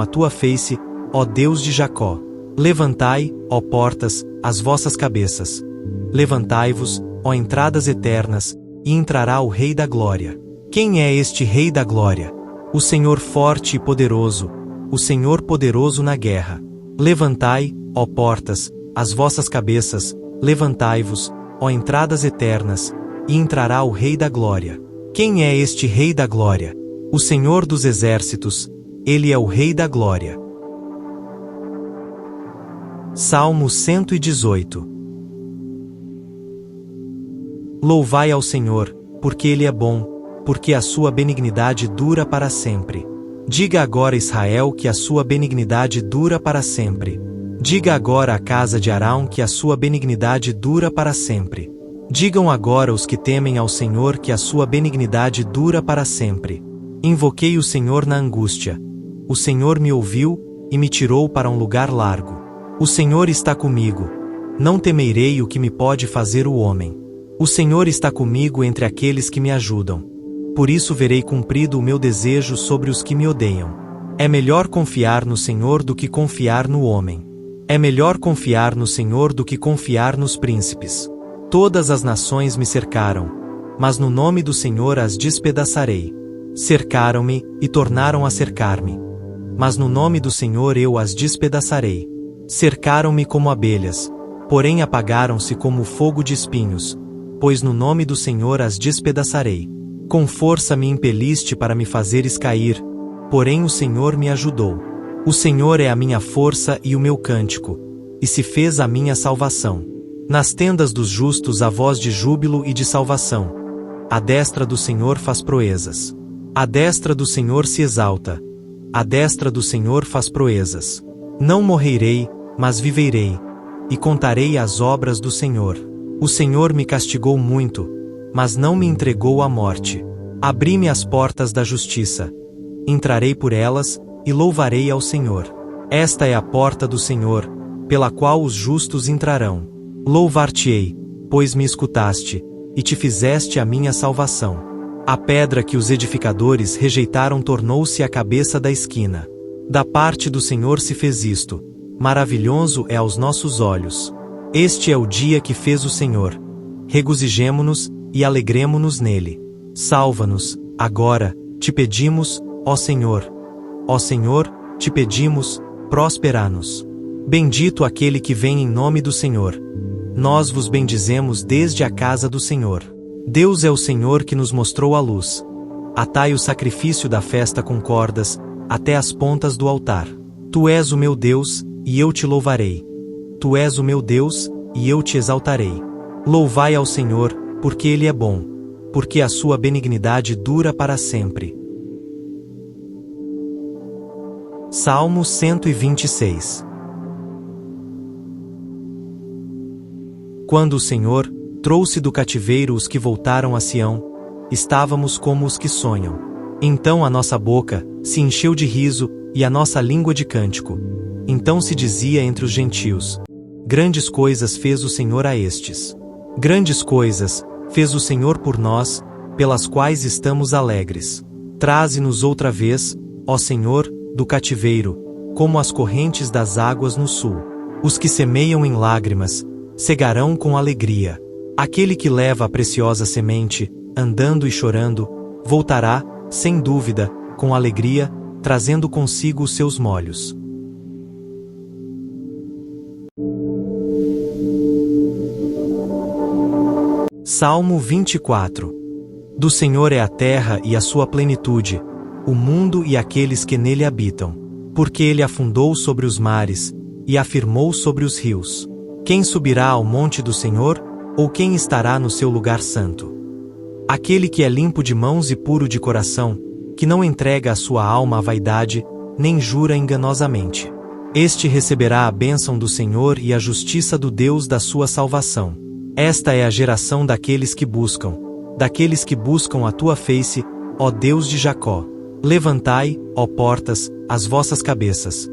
a tua face, ó Deus de Jacó. Levantai, ó portas, as vossas cabeças. Levantai-vos, ó entradas eternas, e entrará o Rei da Glória. Quem é este Rei da Glória? O Senhor forte e poderoso, o Senhor poderoso na guerra. Levantai, ó portas, as vossas cabeças, levantai-vos, ó entradas eternas, e entrará o Rei da Glória. Quem é este Rei da Glória? O Senhor dos Exércitos, ele é o Rei da Glória. Salmo 118. Louvai ao Senhor, porque Ele é bom, porque a sua benignidade dura para sempre. Diga agora Israel que a sua benignidade dura para sempre. Diga agora à casa de Arão que a sua benignidade dura para sempre. Digam agora os que temem ao Senhor que a sua benignidade dura para sempre. Invoquei o Senhor na angústia. O Senhor me ouviu, e me tirou para um lugar largo. O Senhor está comigo. Não temerei o que me pode fazer o homem. O Senhor está comigo entre aqueles que me ajudam. Por isso verei cumprido o meu desejo sobre os que me odeiam. É melhor confiar no Senhor do que confiar no homem. É melhor confiar no Senhor do que confiar nos príncipes. Todas as nações me cercaram, mas no nome do Senhor as despedaçarei. Cercaram-me e tornaram a cercar-me, mas no nome do Senhor eu as despedaçarei. Cercaram-me como abelhas, porém apagaram-se como fogo de espinhos, pois no nome do Senhor as despedaçarei. Com força me impeliste para me fazeres cair, porém o Senhor me ajudou. O Senhor é a minha força e o meu cântico, e se fez a minha salvação. Nas tendas dos justos há voz de júbilo e de salvação. A destra do Senhor faz proezas. A destra do Senhor se exalta. A destra do Senhor faz proezas. Não morrerei, mas viverei, e contarei as obras do Senhor. O Senhor me castigou muito, mas não me entregou à morte. Abri-me as portas da justiça. Entrarei por elas, e louvarei ao Senhor. Esta é a porta do Senhor, pela qual os justos entrarão. Louvar-te-ei, pois me escutaste, e te fizeste a minha salvação. A pedra que os edificadores rejeitaram tornou-se a cabeça da esquina. Da parte do Senhor se fez isto. Maravilhoso é aos nossos olhos. Este é o dia que fez o Senhor. Regozijemo-nos e alegremo-nos nele. Salva-nos, agora, te pedimos, ó Senhor. Ó Senhor, te pedimos, prospera-nos. Bendito aquele que vem em nome do Senhor. Nós vos bendizemos desde a casa do Senhor. Deus é o Senhor que nos mostrou a luz. Atai o sacrifício da festa com cordas, até as pontas do altar. Tu és o meu Deus, e eu te louvarei. Tu és o meu Deus, e eu te exaltarei. Louvai ao Senhor, porque Ele é bom, porque a sua benignidade dura para sempre. Salmo 126. Quando o Senhor trouxe do cativeiro os que voltaram a Sião, estávamos como os que sonham. Então a nossa boca se encheu de riso e a nossa língua de cântico. Então se dizia entre os gentios: grandes coisas fez o Senhor a estes. Grandes coisas fez o Senhor por nós, pelas quais estamos alegres. Traze-nos outra vez, ó Senhor, do cativeiro, como as correntes das águas no sul. Os que semeiam em lágrimas cegarão com alegria. Aquele que leva a preciosa semente, andando e chorando, voltará, sem dúvida, com alegria, trazendo consigo os seus molhos. Salmo 24. Do Senhor é a terra e a sua plenitude, o mundo e aqueles que nele habitam. Porque ele afundou sobre os mares, e afirmou sobre os rios. Quem subirá ao monte do Senhor, ou quem estará no seu lugar santo? Aquele que é limpo de mãos e puro de coração, que não entrega a sua alma à vaidade, nem jura enganosamente. Este receberá a bênção do Senhor e a justiça do Deus da sua salvação. Esta é a geração daqueles que buscam a tua face, ó Deus de Jacó. Levantai, ó portas, as vossas cabeças.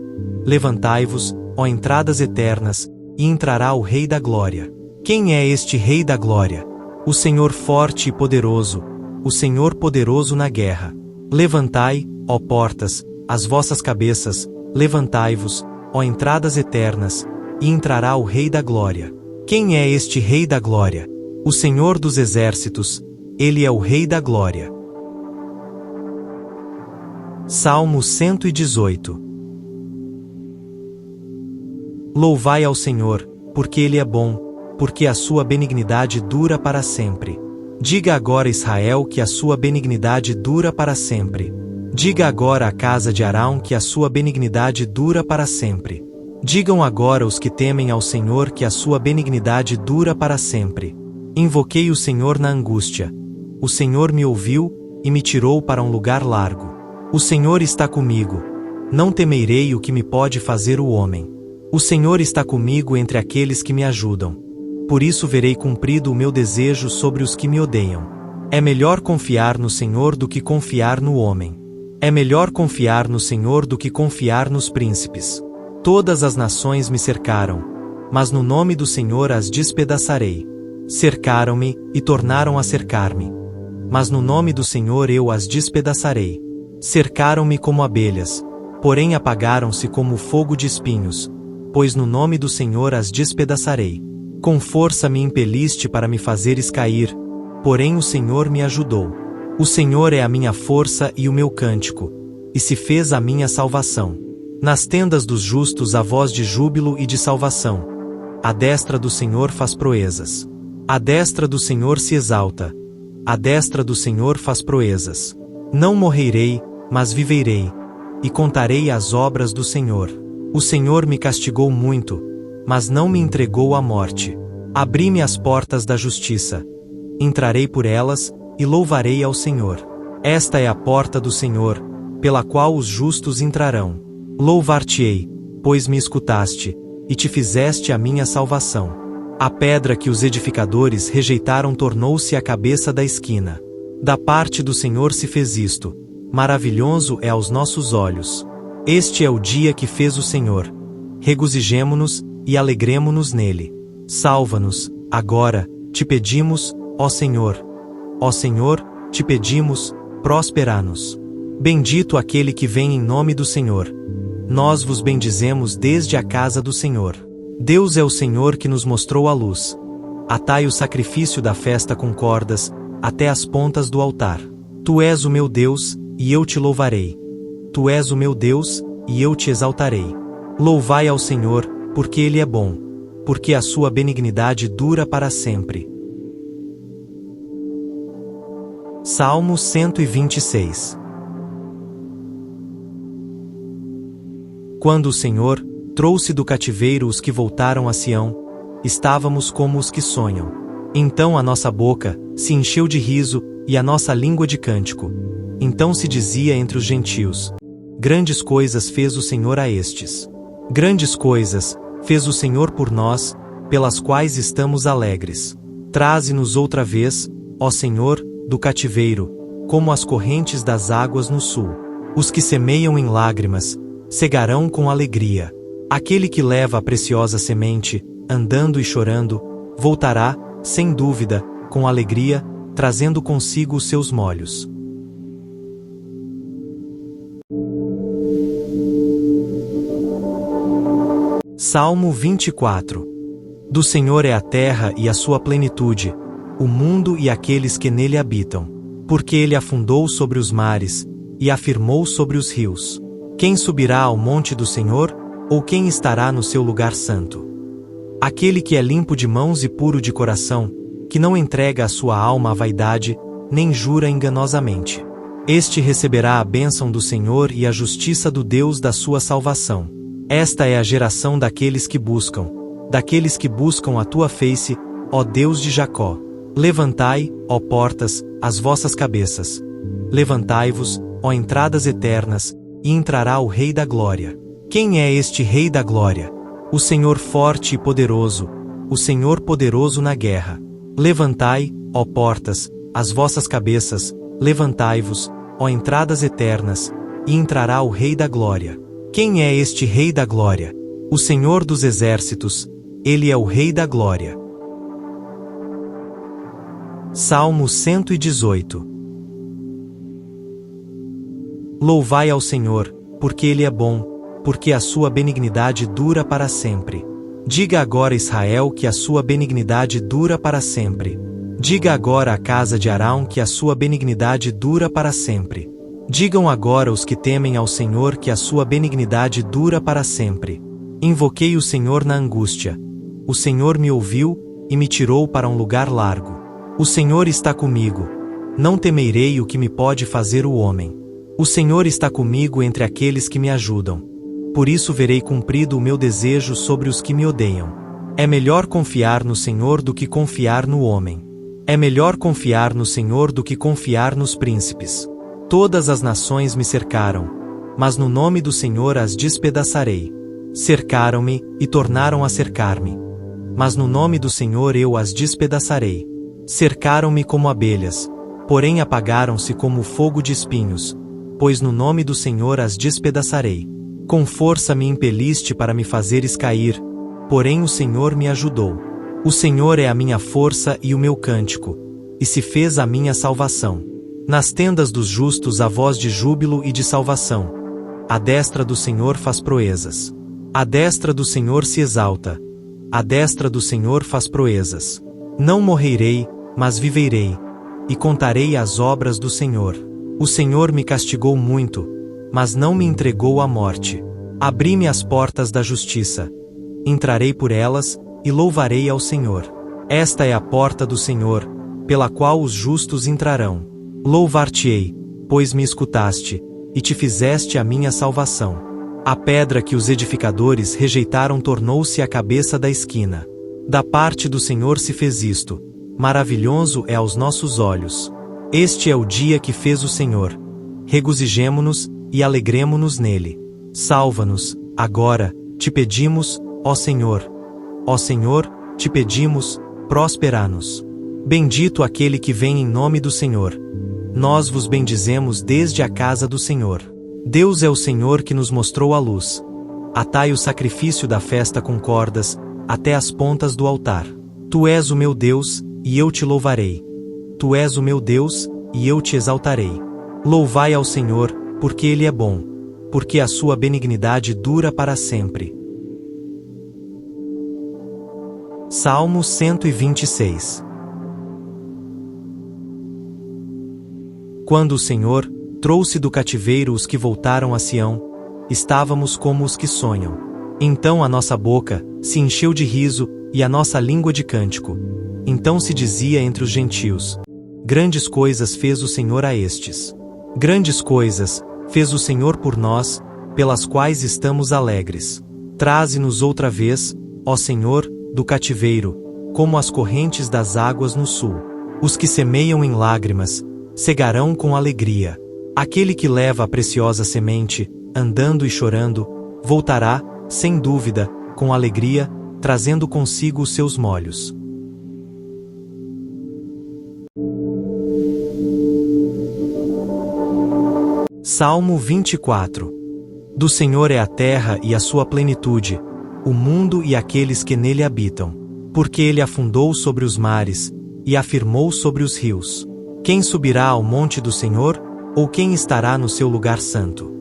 Levantai-vos, ó entradas eternas, e entrará o Rei da Glória. Quem é este Rei da Glória? O Senhor forte e poderoso, o Senhor poderoso na guerra. Levantai, ó portas, as vossas cabeças, levantai-vos, ó entradas eternas, e entrará o Rei da Glória. Quem é este Rei da Glória? O Senhor dos Exércitos, ele é o Rei da Glória. Salmo 118. Louvai ao Senhor, porque Ele é bom, porque a sua benignidade dura para sempre. Diga agora, Israel, que a sua benignidade dura para sempre. Diga agora à casa de Arão que a sua benignidade dura para sempre. Digam agora os que temem ao Senhor que a sua benignidade dura para sempre. Invoquei o Senhor na angústia. O Senhor me ouviu e me tirou para um lugar largo. O Senhor está comigo. Não temerei o que me pode fazer o homem. O Senhor está comigo entre aqueles que me ajudam. Por isso verei cumprido o meu desejo sobre os que me odeiam. É melhor confiar no Senhor do que confiar no homem. É melhor confiar no Senhor do que confiar nos príncipes. Todas as nações me cercaram, mas no nome do Senhor as despedaçarei. Cercaram-me e tornaram a cercar-me, mas no nome do Senhor eu as despedaçarei. Cercaram-me como abelhas, porém apagaram-se como fogo de espinhos, pois no nome do Senhor as despedaçarei. Com força me impeliste para me fazeres cair, porém o Senhor me ajudou. O Senhor é a minha força e o meu cântico, e se fez a minha salvação. Nas tendas dos justos há voz de júbilo e de salvação. A destra do Senhor faz proezas. A destra do Senhor se exalta. A destra do Senhor faz proezas. Não morrerei, mas viverei, e contarei as obras do Senhor. O Senhor me castigou muito, mas não me entregou à morte. Abri-me as portas da justiça. Entrarei por elas, e louvarei ao Senhor. Esta é a porta do Senhor, pela qual os justos entrarão. Louvar-te-ei, pois me escutaste, e te fizeste a minha salvação. A pedra que os edificadores rejeitaram tornou-se a cabeça da esquina. Da parte do Senhor se fez isto. Maravilhoso é aos nossos olhos. Este é o dia que fez o Senhor. Regozijemo-nos e alegremo-nos nele. Salva-nos, agora, te pedimos, ó Senhor. Ó Senhor, te pedimos, prospera-nos. Bendito aquele que vem em nome do Senhor. Nós vos bendizemos desde a casa do Senhor. Deus é o Senhor que nos mostrou a luz. Atai o sacrifício da festa com cordas, até as pontas do altar. Tu és o meu Deus, e eu te louvarei. Tu és o meu Deus, e eu te exaltarei. Louvai ao Senhor, porque Ele é bom, porque a sua benignidade dura para sempre. Salmo 126. Quando o Senhor trouxe do cativeiro os que voltaram a Sião, estávamos como os que sonham. Então a nossa boca se encheu de riso e a nossa língua de cântico. Então se dizia entre os gentios: grandes coisas fez o Senhor a estes. Grandes coisas fez o Senhor por nós, pelas quais estamos alegres. Traze-nos outra vez, ó Senhor, do cativeiro, como as correntes das águas no sul. Os que semeiam em lágrimas cegarão com alegria. Aquele que leva a preciosa semente, andando e chorando, voltará, sem dúvida, com alegria, trazendo consigo os seus molhos. Salmo 24. Do Senhor é a terra e a sua plenitude, o mundo e aqueles que nele habitam. Porque ele afundou sobre os mares, e afirmou sobre os rios. Quem subirá ao monte do Senhor, ou quem estará no seu lugar santo? Aquele que é limpo de mãos e puro de coração, que não entrega a sua alma à vaidade, nem jura enganosamente. Este receberá a bênção do Senhor e a justiça do Deus da sua salvação. Esta é a geração daqueles que buscam a tua face, ó Deus de Jacó. Levantai, ó portas, as vossas cabeças. Levantai-vos, ó entradas eternas, e entrará o Rei da Glória. Quem é este Rei da Glória? O Senhor forte e poderoso, o Senhor poderoso na guerra. Levantai, ó portas, as vossas cabeças, levantai-vos, ó entradas eternas, e entrará o Rei da Glória. Quem é este Rei da Glória? O Senhor dos Exércitos, Ele é o Rei da Glória. Salmo 118. Louvai ao Senhor, porque Ele é bom, porque a sua benignidade dura para sempre. Diga agora Israel que a sua benignidade dura para sempre. Diga agora à casa de Arão que a sua benignidade dura para sempre. Digam agora os que temem ao Senhor que a sua benignidade dura para sempre. Invoquei o Senhor na angústia. O Senhor me ouviu, e me tirou para um lugar largo. O Senhor está comigo. Não temerei o que me pode fazer o homem. O Senhor está comigo entre aqueles que me ajudam. Por isso verei cumprido o meu desejo sobre os que me odeiam. É melhor confiar no Senhor do que confiar no homem. É melhor confiar no Senhor do que confiar nos príncipes. Todas as nações me cercaram, mas no nome do Senhor as despedaçarei. Cercaram-me, e tornaram a cercar-me. Mas no nome do Senhor eu as despedaçarei. Cercaram-me como abelhas, porém apagaram-se como fogo de espinhos, pois no nome do Senhor as despedaçarei. Com força me impeliste para me fazeres cair, porém o Senhor me ajudou. O Senhor é a minha força e o meu cântico, e se fez a minha salvação. Nas tendas dos justos há voz de júbilo e de salvação. A destra do Senhor faz proezas. A destra do Senhor se exalta. A destra do Senhor faz proezas. Não morrerei, mas viverei, e contarei as obras do Senhor. O Senhor me castigou muito, mas não me entregou à morte. Abri-me as portas da justiça. Entrarei por elas, e louvarei ao Senhor. Esta é a porta do Senhor, pela qual os justos entrarão. Louvar-te-ei, pois me escutaste, e te fizeste a minha salvação. A pedra que os edificadores rejeitaram tornou-se a cabeça da esquina. Da parte do Senhor se fez isto. Maravilhoso é aos nossos olhos. Este é o dia que fez o Senhor. Regozijemo-nos e alegremo-nos nele. Salva-nos, agora, te pedimos, ó Senhor. Ó Senhor, te pedimos, prospera-nos. Bendito aquele que vem em nome do Senhor. Nós vos bendizemos desde a casa do Senhor. Deus é o Senhor que nos mostrou a luz. Atai o sacrifício da festa com cordas, até as pontas do altar. Tu és o meu Deus, e eu te louvarei. Tu és o meu Deus, e eu te exaltarei. Louvai ao Senhor, porque Ele é bom, porque a sua benignidade dura para sempre. Salmo 126. Quando o Senhor trouxe do cativeiro os que voltaram a Sião, estávamos como os que sonham. Então a nossa boca se encheu de riso e a nossa língua de cântico. Então se dizia entre os gentios: grandes coisas fez o Senhor a estes. Grandes coisas fez o Senhor por nós, pelas quais estamos alegres. Traze-nos outra vez, ó Senhor, do cativeiro, como as correntes das águas no sul. Os que semeiam em lágrimas cegarão com alegria. Aquele que leva a preciosa semente, andando e chorando, voltará, sem dúvida, com alegria, trazendo consigo os seus molhos. Salmo 24. Do Senhor é a terra e a sua plenitude, o mundo e aqueles que nele habitam. Porque ele afundou sobre os mares, e afirmou sobre os rios. Quem subirá ao monte do Senhor, ou quem estará no seu lugar santo?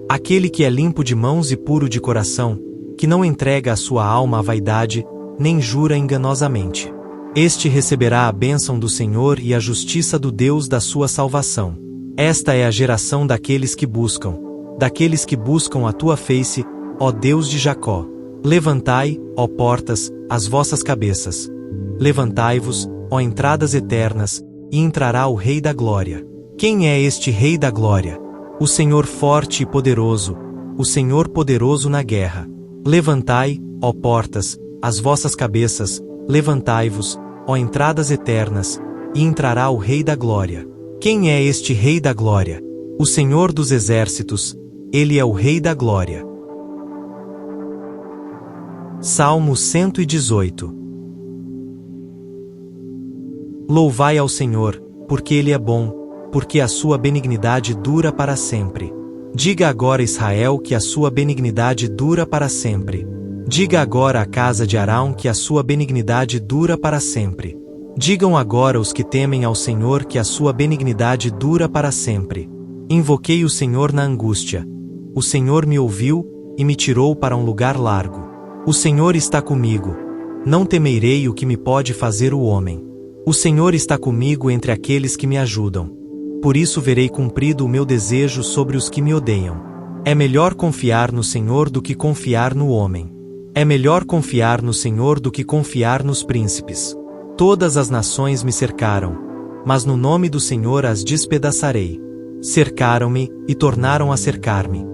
Aquele que é limpo de mãos e puro de coração, que não entrega a sua alma à vaidade, nem jura enganosamente. Este receberá a bênção do Senhor e a justiça do Deus da sua salvação. Esta é a geração daqueles que buscam a tua face, ó Deus de Jacó. Levantai, ó portas, as vossas cabeças. Levantai-vos, ó entradas eternas, e entrará o Rei da Glória. Quem é este Rei da Glória? O Senhor forte e poderoso, o Senhor poderoso na guerra. Levantai, ó portas, as vossas cabeças, levantai-vos, ó entradas eternas, e entrará o Rei da Glória. Quem é este Rei da Glória? O Senhor dos Exércitos, ele é o Rei da Glória. Salmo 118. Louvai ao Senhor, porque ele é bom, porque a sua benignidade dura para sempre. Diga agora, Israel, que a sua benignidade dura para sempre. Diga agora à casa de Arão que a sua benignidade dura para sempre. Digam agora os que temem ao Senhor que a sua benignidade dura para sempre. Invoquei o Senhor na angústia. O Senhor me ouviu e me tirou para um lugar largo. O Senhor está comigo. Não temerei o que me pode fazer o homem. O Senhor está comigo entre aqueles que me ajudam. Por isso verei cumprido o meu desejo sobre os que me odeiam. É melhor confiar no Senhor do que confiar no homem. É melhor confiar no Senhor do que confiar nos príncipes. Todas as nações me cercaram, mas no nome do Senhor as despedaçarei. Cercaram-me e tornaram a cercar-me,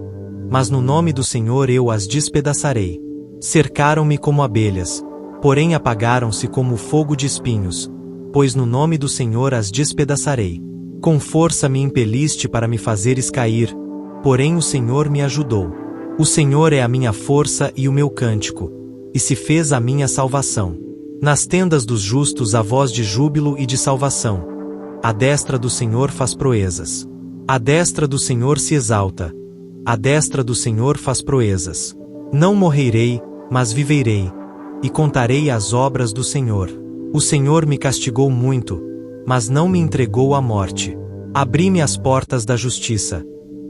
mas no nome do Senhor eu as despedaçarei. Cercaram-me como abelhas, porém apagaram-se como fogo de espinhos, pois no nome do Senhor as despedaçarei. Com força me impeliste para me fazeres cair, porém o Senhor me ajudou. O Senhor é a minha força e o meu cântico, e se fez a minha salvação. Nas tendas dos justos há voz de júbilo e de salvação. A destra do Senhor faz proezas. A destra do Senhor se exalta. A destra do Senhor faz proezas. Não morrerei, mas viverei, e contarei as obras do Senhor. O Senhor me castigou muito, mas não me entregou à morte. Abri-me as portas da justiça.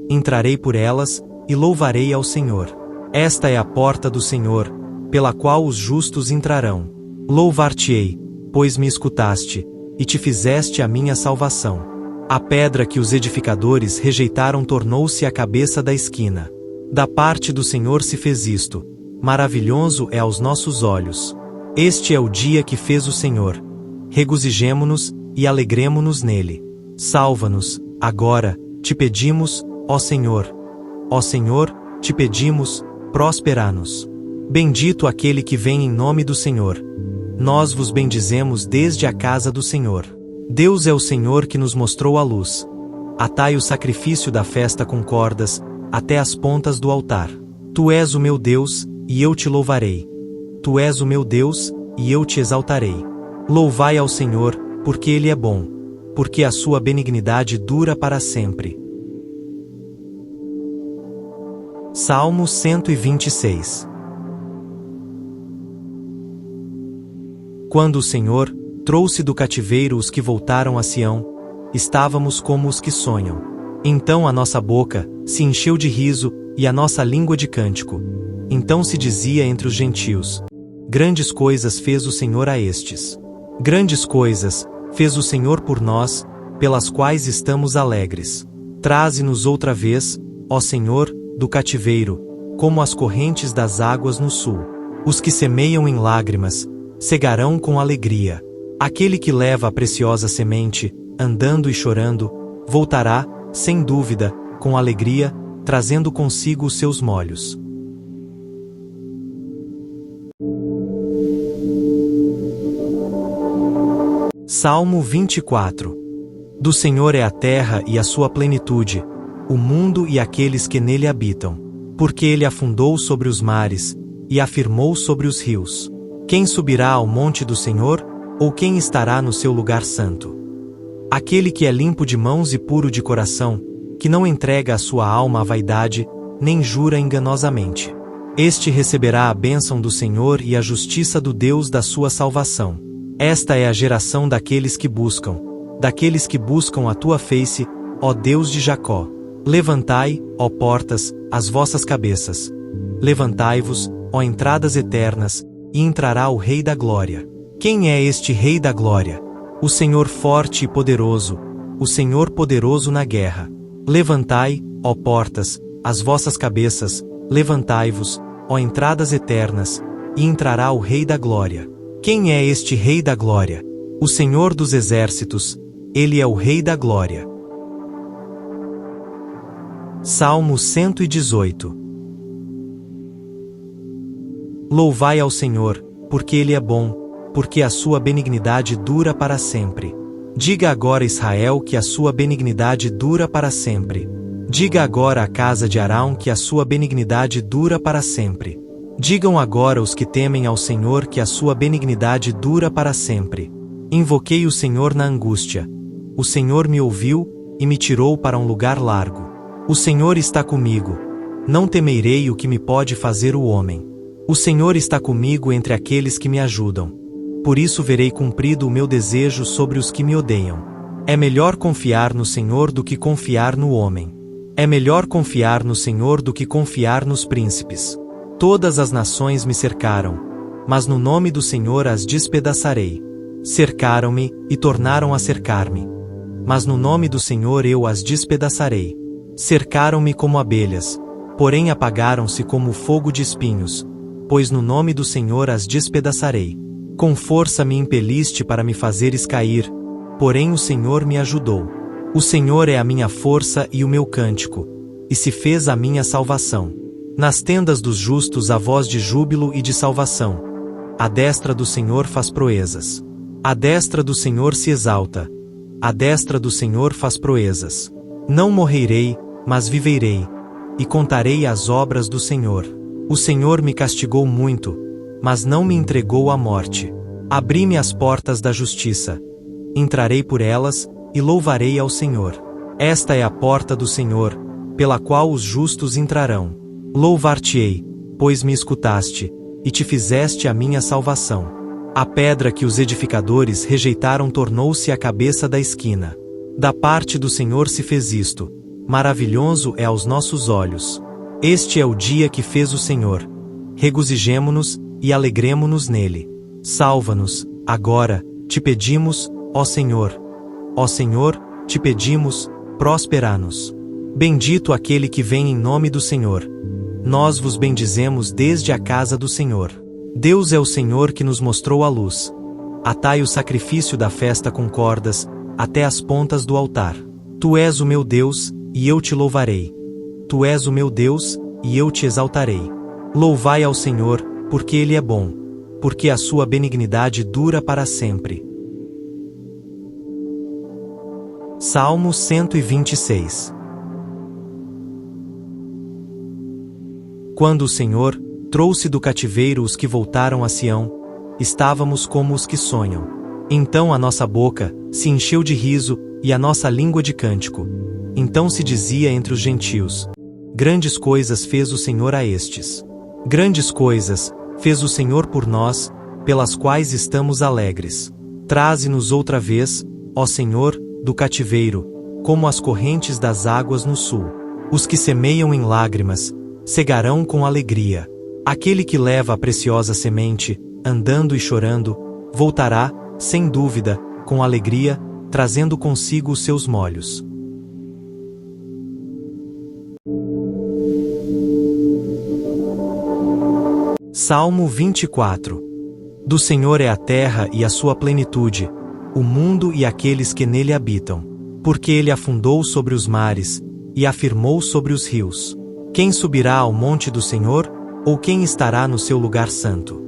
Entrarei por elas, e louvarei ao Senhor. Esta é a porta do Senhor, pela qual os justos entrarão. Louvar-te-ei, pois me escutaste, e te fizeste a minha salvação. A pedra que os edificadores rejeitaram tornou-se a cabeça da esquina. Da parte do Senhor se fez isto. Maravilhoso é aos nossos olhos. Este é o dia que fez o Senhor. Regozijemo-nos e alegremo-nos nele. Salva-nos, agora, te pedimos, ó Senhor. Ó Senhor, te pedimos, prospera-nos. Bendito aquele que vem em nome do Senhor. Nós vos bendizemos desde a casa do Senhor. Deus é o Senhor que nos mostrou a luz. Atai o sacrifício da festa com cordas, até as pontas do altar. Tu és o meu Deus, e eu te louvarei. Tu és o meu Deus, e eu te exaltarei. Louvai ao Senhor, porque ele é bom, porque a sua benignidade dura para sempre. Salmo 126. Quando o Senhor trouxe do cativeiro os que voltaram a Sião, estávamos como os que sonham. Então a nossa boca se encheu de riso e a nossa língua de cântico. Então se dizia entre os gentios: Grandes coisas fez o Senhor a estes. Grandes coisas fez o Senhor por nós, pelas quais estamos alegres. Traze-nos outra vez, ó Senhor, do cativeiro, como as correntes das águas no sul. Os que semeiam em lágrimas, cegarão com alegria. Aquele que leva a preciosa semente, andando e chorando, voltará, sem dúvida, com alegria, trazendo consigo os seus molhos. Salmo 24. Do Senhor é a terra e a sua plenitude, o mundo e aqueles que nele habitam. Porque ele afundou sobre os mares, e afirmou sobre os rios. Quem subirá ao monte do Senhor, ou quem estará no seu lugar santo? Aquele que é limpo de mãos e puro de coração, que não entrega a sua alma à vaidade, nem jura enganosamente. Este receberá a bênção do Senhor e a justiça do Deus da sua salvação. Esta é a geração daqueles que buscam a tua face, ó Deus de Jacó. Levantai, ó portas, as vossas cabeças. Levantai-vos, ó entradas eternas, e entrará o Rei da Glória. Quem é este Rei da Glória? O Senhor forte e poderoso, o Senhor poderoso na guerra. Levantai, ó portas, as vossas cabeças, levantai-vos, ó entradas eternas, e entrará o Rei da Glória. Quem é este Rei da Glória? O Senhor dos Exércitos, ele é o Rei da Glória. Salmo 118. Louvai ao Senhor, porque ele é bom, porque a sua benignidade dura para sempre. Diga agora, Israel, que a sua benignidade dura para sempre. Diga agora à casa de Arão que a sua benignidade dura para sempre. Digam agora os que temem ao Senhor que a sua benignidade dura para sempre. Invoquei o Senhor na angústia. O Senhor me ouviu e me tirou para um lugar largo. O Senhor está comigo. Não temerei o que me pode fazer o homem. O Senhor está comigo entre aqueles que me ajudam. Por isso verei cumprido o meu desejo sobre os que me odeiam. É melhor confiar no Senhor do que confiar no homem. É melhor confiar no Senhor do que confiar nos príncipes. Todas as nações me cercaram, mas no nome do Senhor as despedaçarei. Cercaram-me e tornaram a cercar-me, mas no nome do Senhor eu as despedaçarei. Cercaram-me como abelhas, porém apagaram-se como o fogo de espinhos, pois no nome do Senhor as despedaçarei. Com força me impeliste para me fazeres cair, porém o Senhor me ajudou. O Senhor é a minha força e o meu cântico, e se fez a minha salvação. Nas tendas dos justos há voz de júbilo e de salvação. A destra do Senhor faz proezas. A destra do Senhor se exalta. A destra do Senhor faz proezas. Não morrerei, mas viverei, e contarei as obras do Senhor. O Senhor me castigou muito, mas não me entregou à morte. Abri-me as portas da justiça. Entrarei por elas, e louvarei ao Senhor. Esta é a porta do Senhor, pela qual os justos entrarão. Louvar-te-ei, pois me escutaste, e te fizeste a minha salvação. A pedra que os edificadores rejeitaram tornou-se a cabeça da esquina. Da parte do Senhor se fez isto. Maravilhoso é aos nossos olhos. Este é o dia que fez o Senhor. Regozijemo-nos e alegremo-nos nele. Salva-nos, agora, te pedimos, ó Senhor. Ó Senhor, te pedimos, prospera-nos. Bendito aquele que vem em nome do Senhor. Nós vos bendizemos desde a casa do Senhor. Deus é o Senhor que nos mostrou a luz. Atai o sacrifício da festa com cordas, até as pontas do altar. Tu és o meu Deus, e eu te louvarei. Tu és o meu Deus, e eu te exaltarei. Louvai ao Senhor, porque ele é bom, porque a sua benignidade dura para sempre. Salmo 126. Quando o Senhor trouxe do cativeiro os que voltaram a Sião, estávamos como os que sonham. Então a nossa boca se encheu de riso e a nossa língua de cântico. Então se dizia entre os gentios: grandes coisas fez o Senhor a estes. Grandes coisas fez o Senhor por nós, pelas quais estamos alegres. Traze-nos outra vez, ó Senhor, do cativeiro, como as correntes das águas no sul. Os que semeiam em lágrimas, cegarão com alegria. Aquele que leva a preciosa semente, andando e chorando, voltará, sem dúvida, com alegria, trazendo consigo os seus molhos. Salmo 24. Do Senhor é a terra e a sua plenitude, o mundo e aqueles que nele habitam. Porque ele afundou sobre os mares, e afirmou sobre os rios. Quem subirá ao monte do Senhor, ou quem estará no seu lugar santo?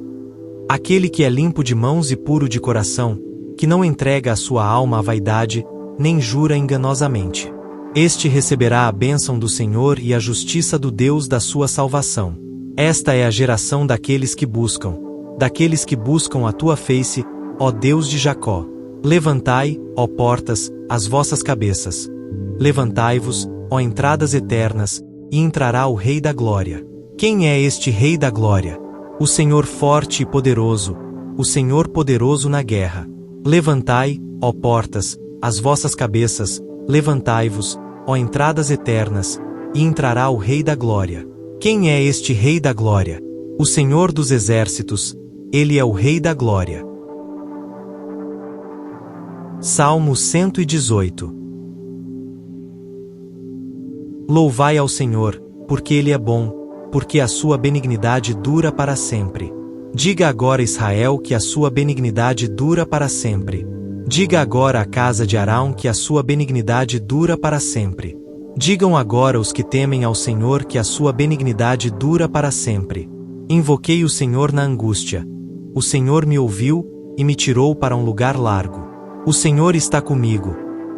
Aquele que é limpo de mãos e puro de coração, que não entrega a sua alma à vaidade, nem jura enganosamente. Este receberá a bênção do Senhor e a justiça do Deus da sua salvação. Esta é a geração daqueles que buscam a tua face, ó Deus de Jacó. Levantai, ó portas, as vossas cabeças. Levantai-vos, ó entradas eternas, e entrará o Rei da Glória. Quem é este Rei da Glória? O Senhor forte e poderoso, o Senhor poderoso na guerra. Levantai, ó portas, as vossas cabeças, levantai-vos, ó entradas eternas, e entrará o Rei da Glória. Quem é este Rei da Glória? O Senhor dos Exércitos, ele é o Rei da Glória. Salmo 118. Louvai ao Senhor, porque ele é bom, porque a sua benignidade dura para sempre. Diga agora Israel que a sua benignidade dura para sempre. Diga agora a casa de Arão que a sua benignidade dura para sempre. Digam agora os que temem ao Senhor que a sua benignidade dura para sempre. Invoquei o Senhor na angústia. O Senhor me ouviu, e me tirou para um lugar largo. O Senhor está comigo.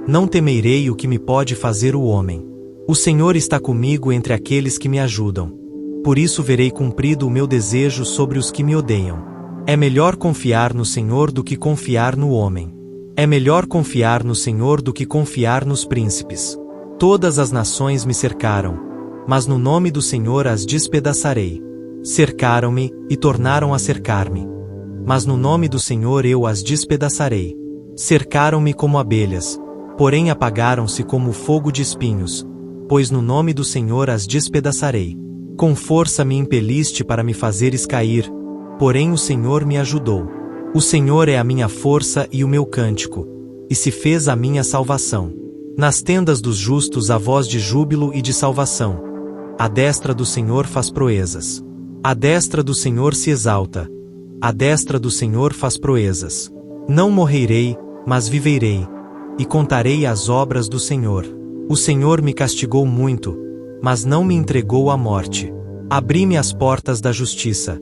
Não temerei o que me pode fazer o homem. O Senhor está comigo entre aqueles que me ajudam. Por isso verei cumprido o meu desejo sobre os que me odeiam. É melhor confiar no Senhor do que confiar no homem. É melhor confiar no Senhor do que confiar nos príncipes. Todas as nações me cercaram, mas no nome do Senhor as despedaçarei. Cercaram-me e tornaram a cercar-me, mas no nome do Senhor eu as despedaçarei. Cercaram-me como abelhas, porém apagaram-se como fogo de espinhos, pois no nome do Senhor as despedaçarei. Com força me impeliste para me fazeres cair, porém o Senhor me ajudou. O Senhor é a minha força e o meu cântico, e se fez a minha salvação. Nas tendas dos justos há voz de júbilo e de salvação. A destra do Senhor faz proezas. A destra do Senhor se exalta. A destra do Senhor faz proezas. Não morrerei, mas viverei, e contarei as obras do Senhor. O Senhor me castigou muito, mas não me entregou à morte. Abri-me as portas da justiça.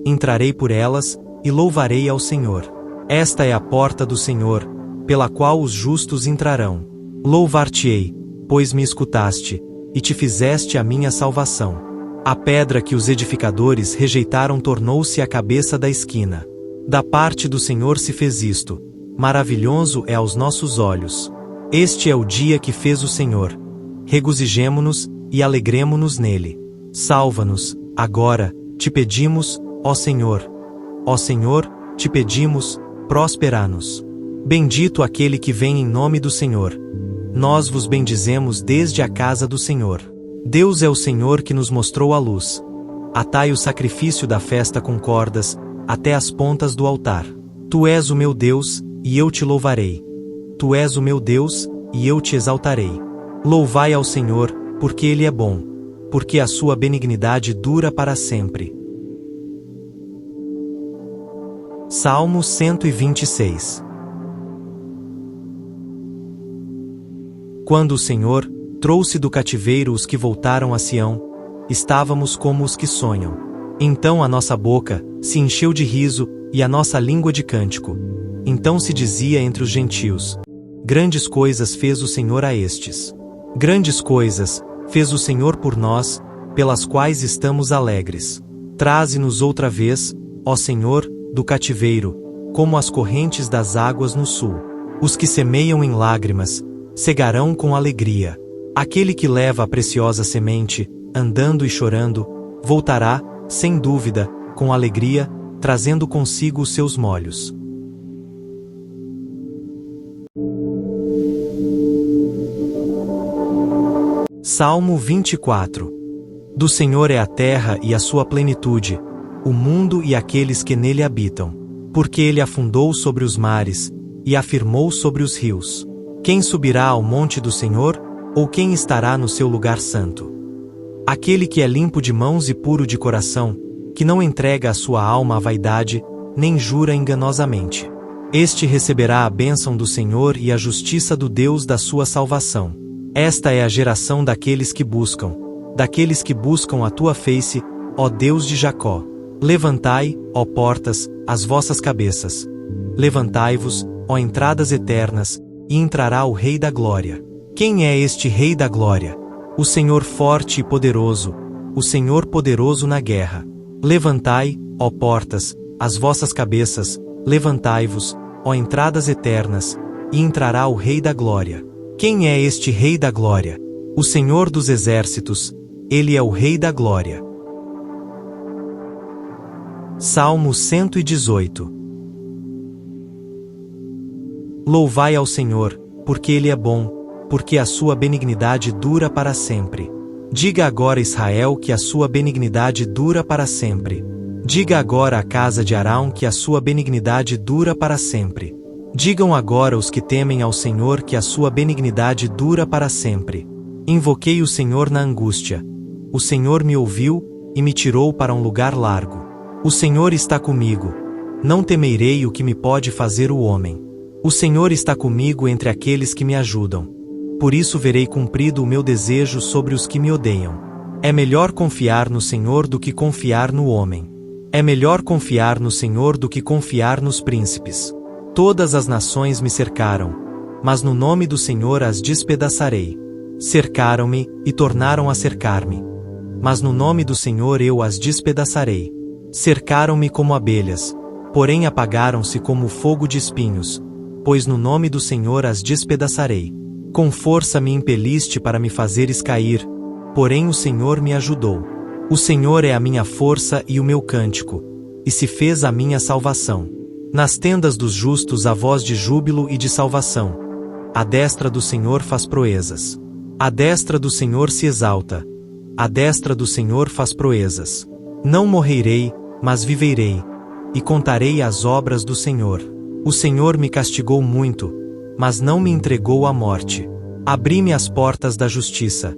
Entrarei por elas, e louvarei ao Senhor. Esta é a porta do Senhor, pela qual os justos entrarão. Louvar-te-ei, pois me escutaste, e te fizeste a minha salvação. A pedra que os edificadores rejeitaram tornou-se a cabeça da esquina. Da parte do Senhor se fez isto. Maravilhoso é aos nossos olhos. Este é o dia que fez o Senhor. Regozijemo-nos e alegremo-nos nele. Salva-nos, agora, te pedimos, ó Senhor. Ó Senhor, te pedimos, prospera-nos. Bendito aquele que vem em nome do Senhor. Nós vos bendizemos desde a casa do Senhor. Deus é o Senhor que nos mostrou a luz. Atai o sacrifício da festa com cordas, até as pontas do altar. Tu és o meu Deus, e eu te louvarei. Tu és o meu Deus, e eu te exaltarei. Louvai ao Senhor, porque Ele é bom, porque a sua benignidade dura para sempre. Salmo 126. Quando o Senhor trouxe do cativeiro os que voltaram a Sião, estávamos como os que sonham. Então a nossa boca se encheu de riso, e a nossa língua de cântico. Então se dizia entre os gentios: grandes coisas fez o Senhor a estes. Grandes coisas fez o Senhor por nós, pelas quais estamos alegres. Traze-nos outra vez, ó Senhor, do cativeiro, como as correntes das águas no sul. Os que semeiam em lágrimas cegarão com alegria. Aquele que leva a preciosa semente, andando e chorando, voltará, sem dúvida, com alegria, trazendo consigo os seus molhos. Salmo 24. Do Senhor é a terra e a sua plenitude, o mundo e aqueles que nele habitam. Porque ele afundou sobre os mares, e afirmou sobre os rios. Quem subirá ao monte do Senhor, ou quem estará no seu lugar santo? Aquele que é limpo de mãos e puro de coração, que não entrega a sua alma à vaidade, nem jura enganosamente. Este receberá a bênção do Senhor e a justiça do Deus da sua salvação. Esta é a geração daqueles que buscam a tua face, ó Deus de Jacó. Levantai, ó portas, as vossas cabeças. Levantai-vos, ó entradas eternas, e entrará o Rei da Glória. Quem é este Rei da Glória? O Senhor forte e poderoso, o Senhor poderoso na guerra. Levantai, ó portas, as vossas cabeças, levantai-vos, ó entradas eternas, e entrará o Rei da Glória. Quem é este Rei da Glória? O Senhor dos Exércitos, ele é o Rei da Glória. Salmo 118. Louvai ao Senhor, porque ele é bom, porque a sua benignidade dura para sempre. Diga agora, Israel, que a sua benignidade dura para sempre. Diga agora à casa de Arão que a sua benignidade dura para sempre. Digam agora os que temem ao Senhor que a sua benignidade dura para sempre. Invoquei o Senhor na angústia. O Senhor me ouviu, e me tirou para um lugar largo. O Senhor está comigo. Não temerei o que me pode fazer o homem. O Senhor está comigo entre aqueles que me ajudam. Por isso verei cumprido o meu desejo sobre os que me odeiam. É melhor confiar no Senhor do que confiar no homem. É melhor confiar no Senhor do que confiar nos príncipes. Todas as nações me cercaram, mas no nome do Senhor as despedaçarei. Cercaram-me e tornaram a cercar-me, mas no nome do Senhor eu as despedaçarei. Cercaram-me como abelhas, porém apagaram-se como fogo de espinhos, pois no nome do Senhor as despedaçarei. Com força me impeliste para me fazeres cair, porém o Senhor me ajudou. O Senhor é a minha força e o meu cântico, e se fez a minha salvação. Nas tendas dos justos há voz de júbilo e de salvação. A destra do Senhor faz proezas. A destra do Senhor se exalta. A destra do Senhor faz proezas. Não morrerei, mas viverei, e contarei as obras do Senhor. O Senhor me castigou muito, mas não me entregou à morte. Abri-me as portas da justiça.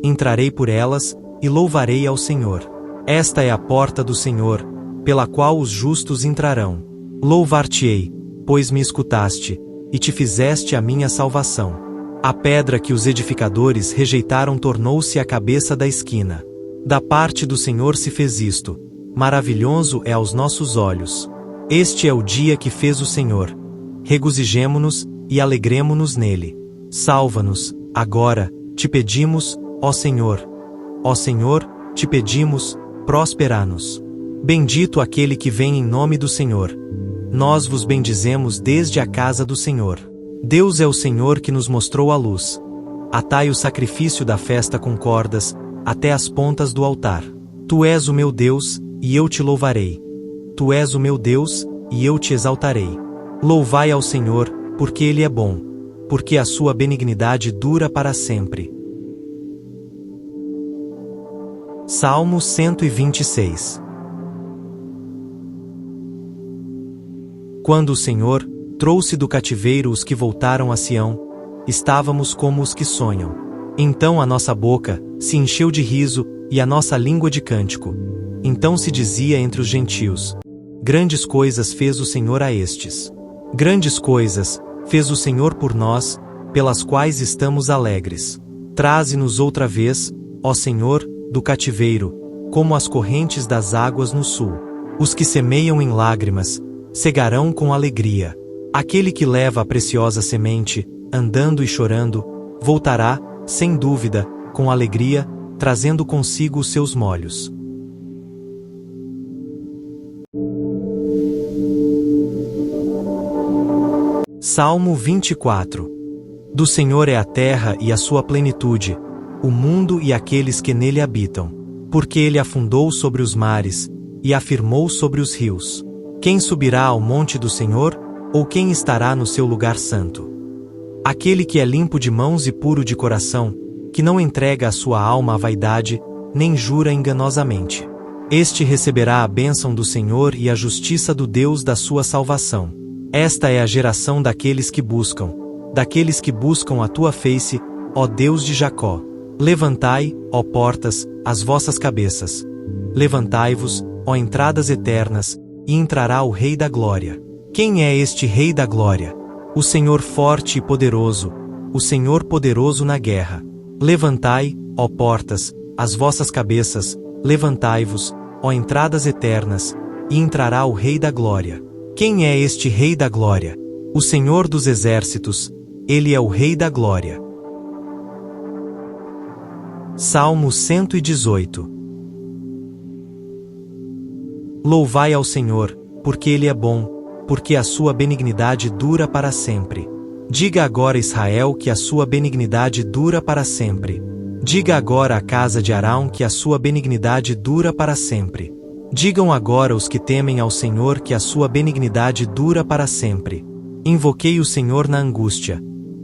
Entrarei por elas, e louvarei ao Senhor. Esta é a porta do Senhor, pela qual os justos entrarão. Louvar-te-ei, pois me escutaste, e te fizeste a minha salvação. A pedra que os edificadores rejeitaram tornou-se a cabeça da esquina. Da parte do Senhor se fez isto. Maravilhoso é aos nossos olhos. Este é o dia que fez o Senhor. Regozijemo-nos e alegremo-nos nele. Salva-nos, agora, te pedimos, ó Senhor. Ó Senhor, te pedimos, prospera-nos. Bendito aquele que vem em nome do Senhor. Nós vos bendizemos desde a casa do Senhor. Deus é o Senhor que nos mostrou a luz. Atai o sacrifício da festa com cordas, até as pontas do altar. Tu és o meu Deus, e eu te louvarei. Tu és o meu Deus, e eu te exaltarei. Louvai ao Senhor, porque ele é bom, porque a sua benignidade dura para sempre. Salmo 126. Quando o Senhor trouxe do cativeiro os que voltaram a Sião, estávamos como os que sonham. Então a nossa boca se encheu de riso e a nossa língua de cântico. Então se dizia entre os gentios: grandes coisas fez o Senhor a estes. Grandes coisas fez o Senhor por nós, pelas quais estamos alegres. Traze-nos outra vez, ó Senhor, do cativeiro, como as correntes das águas no sul. Os que semeiam em lágrimas cegarão com alegria. Aquele que leva a preciosa semente, andando e chorando, voltará, sem dúvida, com alegria, trazendo consigo os seus molhos. Salmo 24. Do Senhor é a terra e a sua plenitude, o mundo e aqueles que nele habitam. Porque ele afundou sobre os mares, e afirmou sobre os rios. Quem subirá ao monte do Senhor, ou quem estará no seu lugar santo? Aquele que é limpo de mãos e puro de coração, que não entrega a sua alma à vaidade, nem jura enganosamente. Este receberá a bênção do Senhor e a justiça do Deus da sua salvação. Esta é a geração daqueles que buscam a tua face, ó Deus de Jacó. Levantai, ó portas, as vossas cabeças. Levantai-vos, ó entradas eternas, e entrará o Rei da Glória. Quem é este Rei da Glória? O Senhor forte e poderoso, o Senhor poderoso na guerra. Levantai, ó portas, as vossas cabeças, levantai-vos, ó entradas eternas, e entrará o Rei da Glória. Quem é este Rei da Glória? O Senhor dos Exércitos, ele é o Rei da Glória. Salmo 118. Louvai ao Senhor, porque Ele é bom, porque a sua benignidade dura para sempre. Diga agora Israel que a sua benignidade dura para sempre. Diga agora à casa de Arão que a sua benignidade dura para sempre. Digam agora os que temem ao Senhor que a sua benignidade dura para sempre. Invoquei o Senhor na angústia.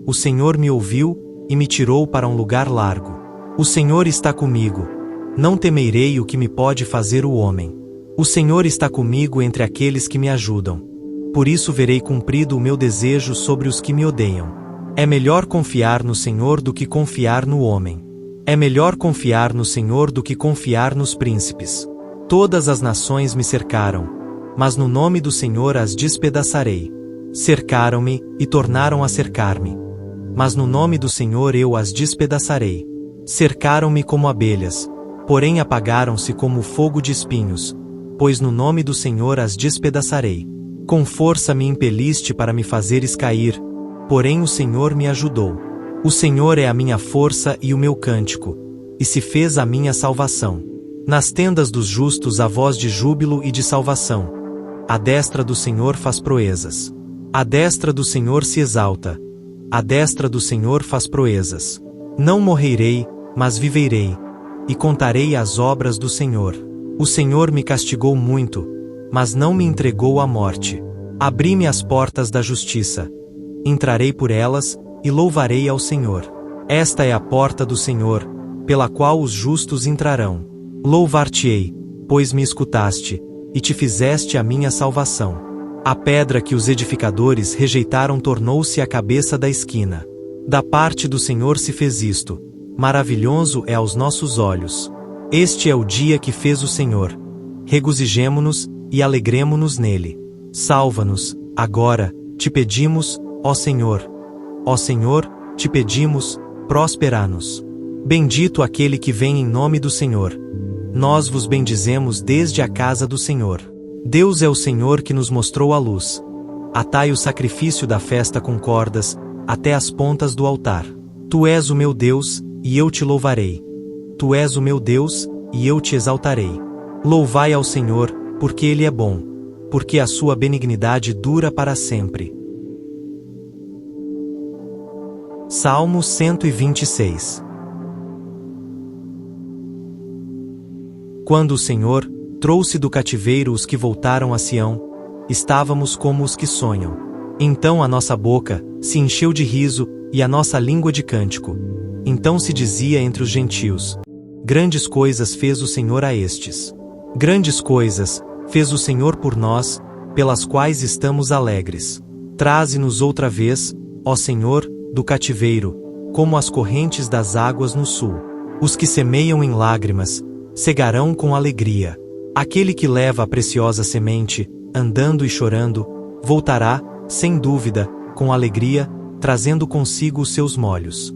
O Senhor me ouviu, e me tirou para um lugar largo. O Senhor está comigo. Não temerei o que me pode fazer o homem. O Senhor está comigo entre aqueles que me ajudam. Por isso verei cumprido o meu desejo sobre os que me odeiam. É melhor confiar no Senhor do que confiar no homem. É melhor confiar no Senhor do que confiar nos príncipes. Todas as nações me cercaram, mas no nome do Senhor as despedaçarei. Cercaram-me, e tornaram a cercar-me. Mas no nome do Senhor eu as despedaçarei. Cercaram-me como abelhas, porém apagaram-se como fogo de espinhos, pois no nome do Senhor as despedaçarei. Com força me impeliste para me fazeres cair, porém o Senhor me ajudou. O Senhor é a minha força e o meu cântico, e se fez a minha salvação. Nas tendas dos justos há voz de júbilo e de salvação. A destra do Senhor faz proezas. A destra do Senhor se exalta. A destra do Senhor faz proezas. Não morrerei, mas viverei, e contarei as obras do Senhor. O Senhor me castigou muito, mas não me entregou à morte. Abri-me as portas da justiça. Entrarei por elas, e louvarei ao Senhor. Esta é a porta do Senhor, pela qual os justos entrarão. Louvar-te-ei, pois me escutaste, e te fizeste a minha salvação. A pedra que os edificadores rejeitaram tornou-se a cabeça da esquina. Da parte do Senhor se fez isto. Maravilhoso é aos nossos olhos. Este é o dia que fez o Senhor. Regozijemo-nos e alegremo-nos nele. Salva-nos, agora, te pedimos, ó Senhor. Ó Senhor, te pedimos, prospera-nos. Bendito aquele que vem em nome do Senhor. Nós vos bendizemos desde a casa do Senhor. Deus é o Senhor que nos mostrou a luz. Atai o sacrifício da festa com cordas, até as pontas do altar. Tu és o meu Deus, e eu te louvarei. Tu és o meu Deus, e eu te exaltarei. Louvai ao Senhor, porque Ele é bom, porque a sua benignidade dura para sempre. Salmo 126. Quando o Senhor trouxe do cativeiro os que voltaram a Sião, estávamos como os que sonham. Então a nossa boca se encheu de riso, e a nossa língua de cântico. Então se dizia entre os gentios: grandes coisas fez o Senhor a estes. Grandes coisas fez o Senhor por nós, pelas quais estamos alegres. Traze-nos outra vez, ó Senhor, do cativeiro, como as correntes das águas no sul. Os que semeiam em lágrimas cegarão com alegria. Aquele que leva a preciosa semente, andando e chorando, voltará, sem dúvida, com alegria, trazendo consigo os seus molhos.